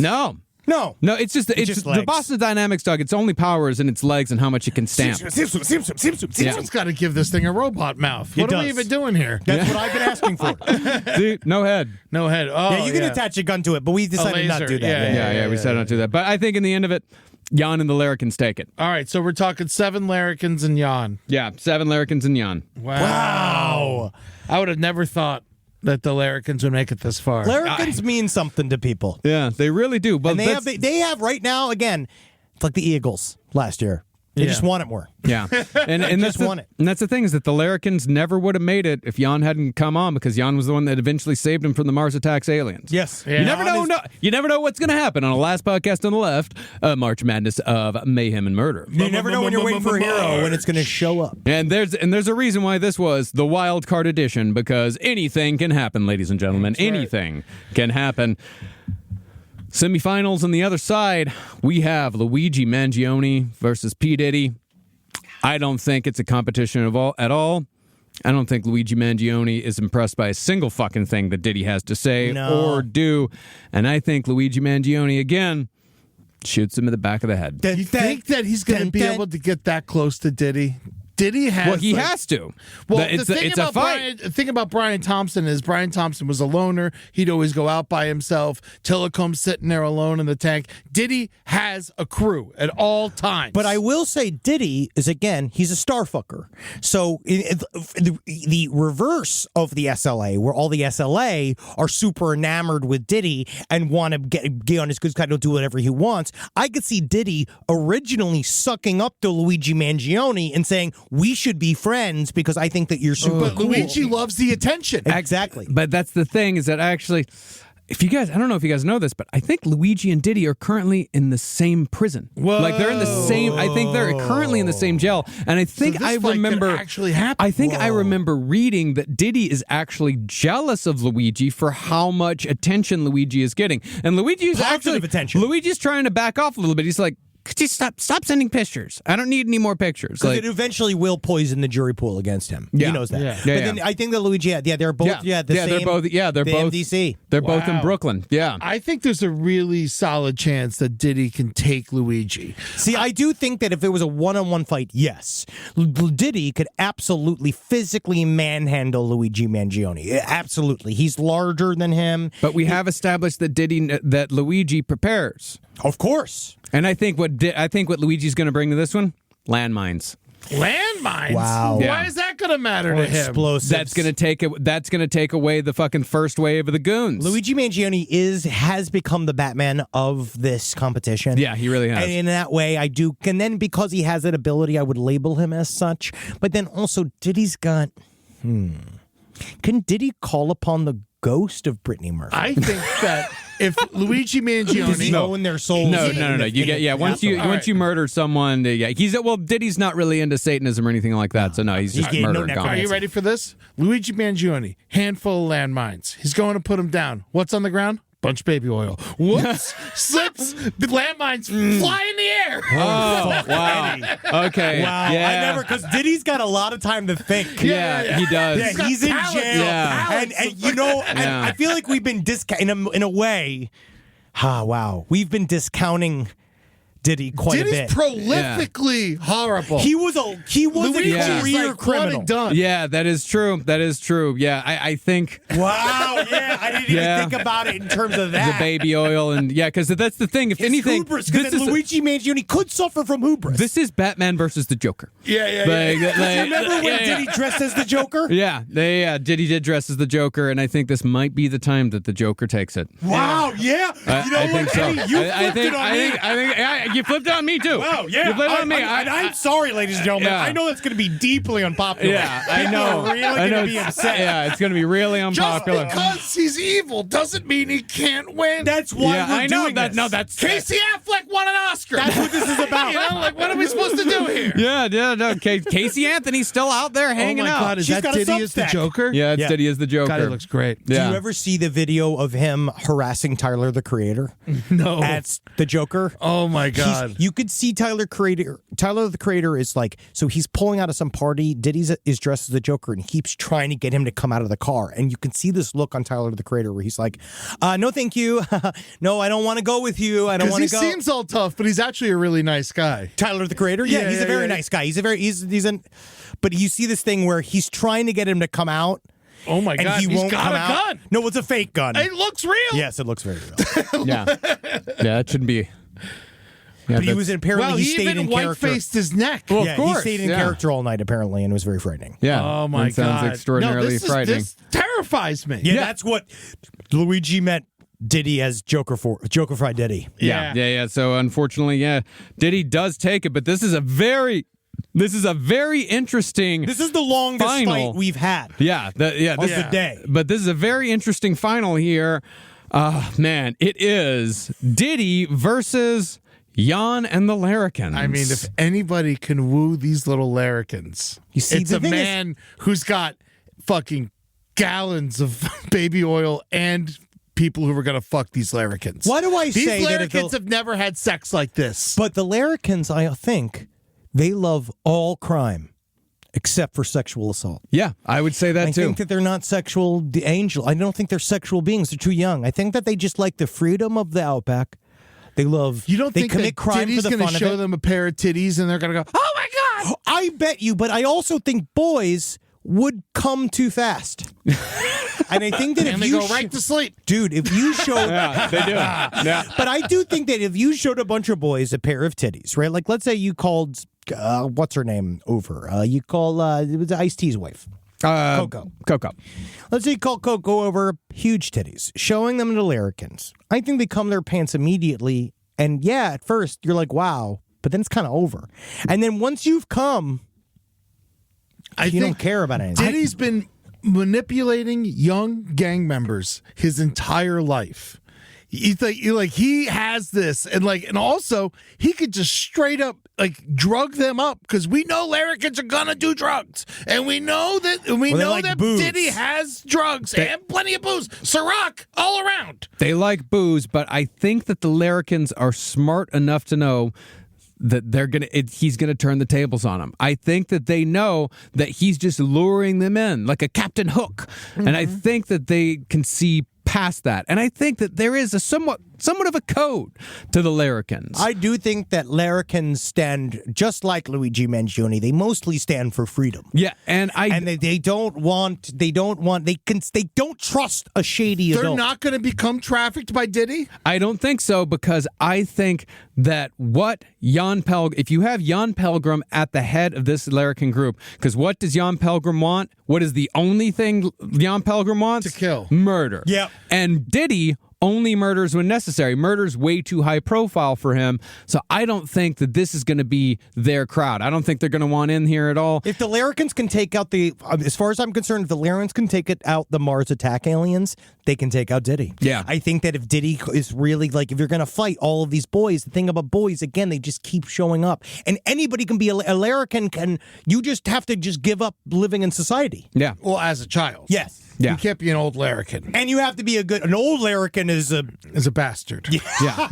No, it's just the Boston Dynamics dog. Its only power is in its legs and how much it can stamp. Someone's got to give this thing a robot mouth. What are we even doing here? That's what I've been asking for. See, no head. No head. Oh, yeah, you can attach a gun to it, but we decided not to do that. Yeah, we decided not to do that. But I think in the end of it, Jan and the larrikins take it. All right, so we're talking 7 larrikins and Jan. Yeah, 7 larrikins and Jan. Wow. I would have never thought that the larrikins would make it this far. Larrikins mean something to people. Yeah, they really do. But and they have right now, again, it's like the Eagles last year. They just want it more. Yeah. And that's want it. And that's the thing is that the larrikins never would have made it if Jan hadn't come on, because Jan was the one that eventually saved him from the Mars attacks aliens. Yes. Yeah. You never know what's going to happen on the last podcast on the left, March Madness of Mayhem and Murder. You never know when you're waiting for a hero when it's going to show up. And there's a reason why this was the wild card edition, because anything can happen, ladies and gentlemen. That's anything can happen. Semifinals on the other side, we have Luigi Mangione versus P. Diddy. I don't think it's a competition at all. I don't think Luigi Mangione is impressed by a single fucking thing that Diddy has to say or do. And I think Luigi Mangione, again, shoots him in the back of the head. Do you think that he's going to be able to get that close to Diddy? Diddy has. Well, he has to. Well, it's a fight. The thing about Brian Thompson is Brian Thompson was a loner. He'd always go out by himself. Tillicum's sitting there alone in the tank. Diddy has a crew at all times. But I will say Diddy is, again, he's a starfucker. So the reverse of the SLA, where all the SLA are super enamored with Diddy and want to get on his good side, do whatever he wants. I could see Diddy originally sucking up to Luigi Mangione and saying, we should be friends because I think that you're super cool. Luigi loves the attention. Exactly. But that's the thing, is that actually, I don't know if you guys know this, but I think Luigi and Diddy are currently in the same prison. Whoa. Like they're in the same. I think they're currently in the same jail. And I think I remember actually happen. I think I remember reading that Diddy is actually jealous of Luigi for how much attention Luigi is getting. And Luigi's Positive attention. Luigi's trying to back off a little bit. He's like, could you stop sending pictures? I don't need any more pictures. Because it eventually will poison the jury pool against him. Yeah. He knows that. Yeah. But then I think that Luigi, they're both, they're same. both MDC. They're both in Brooklyn. Yeah. I think there's a really solid chance that Diddy can take Luigi. See, I do think that if it was a one-on-one fight, yes, Diddy could absolutely physically manhandle Luigi Mangione. Absolutely. He's larger than him. But we have established that Luigi prepares. Of course. And I think what Luigi's going to bring to this one, landmines. Landmines? Wow. Why is that going to matter to him? Explosives. That's going to take away the fucking first wave of the goons. Luigi Mangione has become the Batman of this competition. Yeah, he really has. And in that way, I do. And then because he has that ability, I would label him as such. But then also, Diddy's got. Can Diddy call upon the ghost of Brittany Murphy? I think that if Luigi Mangione own their souls. No. You get once you murder someone, Diddy's not really into Satanism or anything like that. So no, he's just murder. Are you ready for this? Luigi Mangione, handful of landmines. He's going to put them down. What's on the ground? bunch of baby oil. Whoops, slips, the landmines fly in the air. Oh, wow. Okay. Wow, Yeah. I never, because Diddy's got a lot of time to think. Yeah, he does. Yeah, he's in talent. jail. Yeah. And you know, Yeah. I feel like we've been in a way. Wow, we've been discounting Diddy quite a bit. Diddy's prolifically horrible. He was a Luigi is career like criminal. one and done. Yeah, that is true. That is true. Yeah, I think Wow, yeah, I didn't Yeah. even think about it in terms of the that. baby oil and because that's the thing. If His anything, hubris, this because is Luigi Mangione could suffer from hubris. this is Batman versus the Joker. Yeah. Remember when Diddy dressed as the Joker? Yeah, Diddy did dress as the Joker, and I think this might be the time that the Joker takes it. Wow, yeah. You know I what, think so. Eddie? You flipped it on me. I think you flipped it on me too. Wow, yeah. You flipped it on me. I'm sorry, ladies and gentlemen. Yeah. I know that's going to be deeply unpopular. Yeah, I People know. are really I going know to be it's- upset. Yeah, it's going to be really Just unpopular. because he's evil doesn't mean he can't win. That's why yeah, we're I know doing that. this. No, that's Casey Affleck won an Oscar. That's what this is about. You know, like, what are we supposed to do here? Yeah, no. Casey Anthony's still out there hanging oh my out. God, is She's that got a Diddy as the Substack. Joker? Yeah, it's Yeah. Diddy as the Joker. God, he looks great. Yeah. Do you ever see the video of him harassing Tyler the Creator? No. As the Joker? Oh my God. You could see Tyler the Creator is like, so he's pulling out of some party. Diddy is dressed as the Joker and he keeps trying to get him to come out of the car. And you can see this look on Tyler the Creator where he's like, no, thank you. No, I don't want to go with you. I don't want he to go. seems all tough, but he's actually a really nice guy. Tyler the Creator? Yeah, he's a very nice guy. But you see this thing where he's trying to get him to come out. Oh my And God, he he's won't got come a out. gun. No, it's a fake gun. It looks real. Yes, it looks very real. Yeah, that shouldn't be. Yeah, But he was apparently Well, he he stayed even in character. white-faced his neck. Well, Yeah, of course. he stayed in yeah. character all night apparently, and it was very frightening. Yeah. Oh my that sounds God. extraordinarily no, this frightening. This terrifies me. Yeah, that's what Luigi meant Diddy as Joker-fied Diddy. Yeah. So unfortunately, Diddy does take it, but this is a very interesting. This is the longest Final. fight we've had. Yeah, Of the day. But this is a very interesting final here. Man, it is Diddy versus Jan and the Larrikins. I mean, if anybody can woo these little larrikins, You see, it's the a thing is- man who's got fucking gallons of baby oil and people who are going to fuck these larrikins. Why do I these say that if larrikins have never had sex like this? But the Larrikins, I think, they love all crime except for sexual assault. yeah, I would say that I too. think that they're not sexual angel. I don't think they're sexual beings. They're too young. I think that they just like the freedom of the outback. They love. You don't they think commit that crime Diddy's for the going fun to of show it? them a pair of titties and they're going to go, oh my God! I bet you, but I also think boys would come too fast. And I think that And if they you go right to sleep. dude, if you showed yeah, they do. Yeah. But I do think that if you showed a bunch of boys a pair of titties, right? Like, let's say you called, what's her name over? You call, it was Ice-T's wife. Coco. Let's say you call Coco over, huge titties, showing them to Larrikins. I think they come their pants immediately. And yeah, at first you're like, wow, but then it's kind of over. And then once you've come, you don't care about anything. Diddy's been manipulating young gang members his entire life. He has this, and also he could just straight up drug them up because we know larrikins are gonna do drugs, and we know that like booze. Diddy has drugs and plenty of booze, Ciroc all around. They like booze, but I think that the Larrikins are smart enough to know that he's gonna turn the tables on them. I think that they know that he's just luring them in like a Captain Hook, and I think that they can see past that. And I think that there is a somewhat of a code to the Larrikins. I do think that Larrikins stand just like Luigi Mangione. They mostly stand for freedom. Yeah, and they don't trust a shady They're adult. not going to become trafficked by Diddy. I don't think so, because I think that if you have Jan Pelgrim at the head of this Larrikin group, because what does Jan Pelgrim want? What is the only thing Jan Pelgrim wants? To kill. Murder. Yep. And Diddy only murders when necessary. Murder's way too high profile for him. So I don't think that this is going to be their crowd. I don't think they're going to want in here at all. If the Larrikins can take out as far as I'm concerned, if the Larrikins can take out the Mars attack aliens, they can take out Diddy. Yeah. I think that if Diddy is really if you're going to fight all of these boys, the thing about boys, again, they just keep showing up. And anybody can be a Larrikin. You just have to just give up living in society. Yeah. Well, as a child. Yes. Yeah. You can't be an old larrikin. And you have to be an old larrikin is a bastard. Yeah.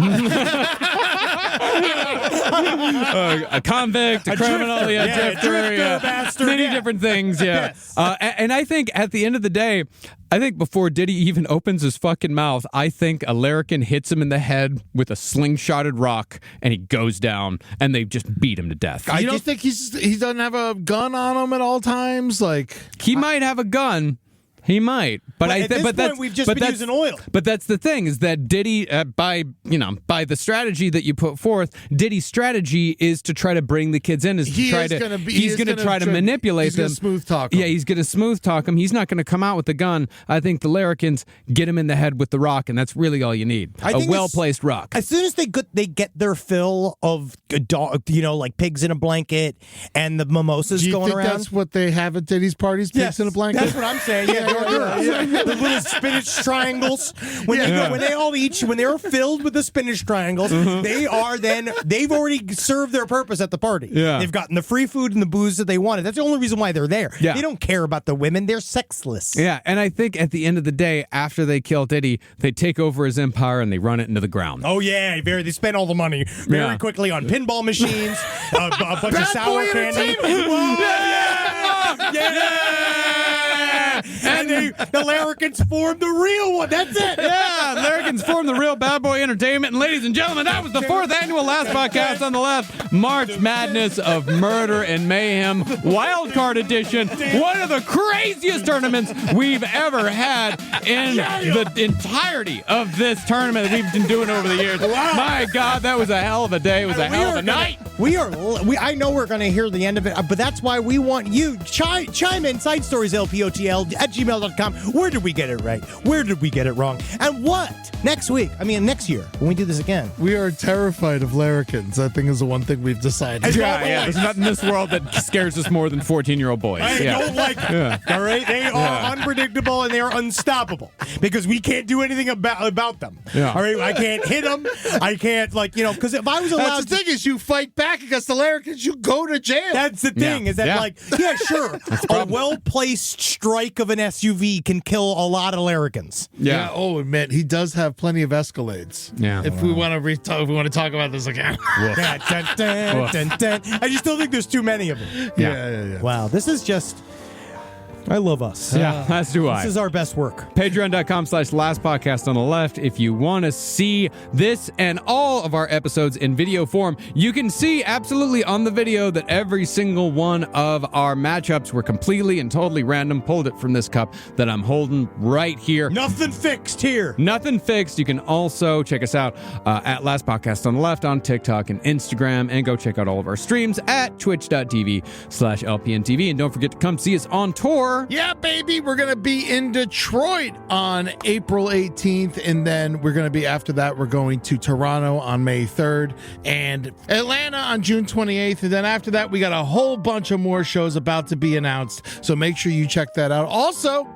A convict, a criminal, drifter, bastard, many different things, Yes. And I think at the end of the day, I think before Diddy even opens his fucking mouth, I think a larrikin hits him in the head with a slingshotted rock, and he goes down, and they just beat him to death. You don't think he doesn't have a gun on him at all times? Like He might have a gun. He might, but at this point, we've just been using oil. But that's the thing is that Diddy, by the strategy that you put forth, Diddy's strategy is to try to bring the kids in. He's going to try to manipulate them. He's going to smooth talk them. Yeah, he's going to smooth talk them. He's not going to come out with the gun. I think the larrikins get him in the head with the rock, and that's really all you need. A well-placed rock. As soon as they get their fill of like pigs in a blanket and the mimosas going around. Do you think that's what they have at Diddy's parties? Pigs in a blanket. That's what I'm saying. Yeah. The little spinach triangles. When they're filled with the spinach triangles, they've already served their purpose at the party. Yeah. They've gotten the free food and the booze that they wanted. That's the only reason why they're there. Yeah. They don't care about the women. They're sexless. Yeah, and I think at the end of the day, after they kill Diddy, they take over his empire and they run it into the ground. Oh yeah, they spend all the money very quickly on pinball machines, a bunch of sour candy. And the larrikins formed the real one. That's it. Yeah, larrikins formed the real Bad Boy Entertainment. And ladies and gentlemen, that was the 4th annual Last Podcast on the Left March Madness of Murder and Mayhem WildCard Edition. One of the craziest tournaments we've ever had in the entirety of this tournament that we've been doing over the years. Wow. My God, that was a hell of a day. It was a hell of a night. I know we're going to hear the end of it, but that's why we want you chime in side stories LPOTL at gmail.com. Where did we get it right? Where did we get it wrong? And what next year when we do this again? We are terrified of larrikins. I think is the one thing we've decided. Yeah. There's nothing in this world that scares us more than 14-year-old boys. I don't like them. All right, they are unpredictable and they are unstoppable because we can't do anything about them. Yeah. All right, I can't hit them. I can't because if I was allowed, that's the thing is you fight back against the larrikins, you go to jail. That's the thing is that sure, a well-placed strike of an SUV can kill a lot of larrikins. Yeah. Oh man, he does have plenty of Escalades. Yeah. If we want to talk about this again. Dun, dun, dun, dun. I just don't think there's too many of them. Yeah. Wow, this is just. I love us. Yeah, as do I. This is our best work. Patreon.com/lastpodcast on the left. If you want to see this and all of our episodes in video form, you can see absolutely on the video that every single one of our matchups were completely and totally random. Pulled it from this cup that I'm holding right here. Nothing fixed here. Nothing fixed. You can also check us out at Last Podcast on the Left on TikTok and Instagram, and go check out all of our streams at twitch.tv/LPNTV. And don't forget to come see us on tour. Yeah, baby. We're going to be in Detroit on April 18th. And then we're going to be, after that, we're going to Toronto on May 3rd and Atlanta on June 28th. And then after that, we got a whole bunch of more shows about to be announced. So make sure you check that out. Also,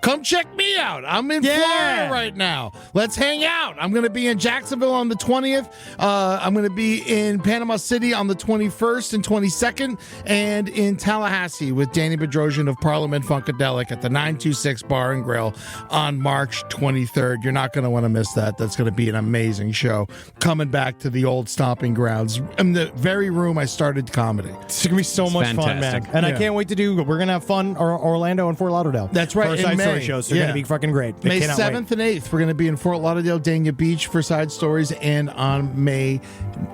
come check me out. I'm in Florida right now. Let's hang out. I'm going to be in Jacksonville on the 20th. I'm going to be in Panama City on the 21st and 22nd, and in Tallahassee with Danny Bedrosian of Parliament Funkadelic at the 926 Bar and Grill on March 23rd. You're not going to want to miss that. That's going to be an amazing show. Coming back to the old stomping grounds. In the very room I started comedy. It's going to be so much fun, man. And I can't wait to do. We're going to have fun Orlando and Fort Lauderdale. That's right. In May. Shows are going to be fucking great. May 7th and 8th, we're going to be in Fort Lauderdale, Dania Beach for side stories. And on May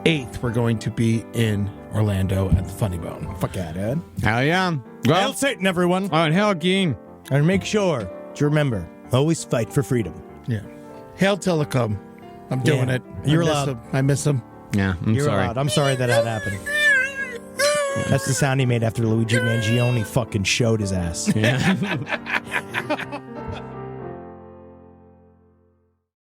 8th, we're going to be in Orlando at the Funny Bone. Fuck yeah, dude. Hell yeah. Well, Hail Satan, everyone. All right, hell, Ging. And make sure to remember, always fight for freedom. Yeah. Hail Telecom. I'm doing it. You're allowed. I miss him. Yeah, You're allowed. I'm sorry that happened. That's the sound he made after Luigi Mangione fucking showed his ass. Yeah.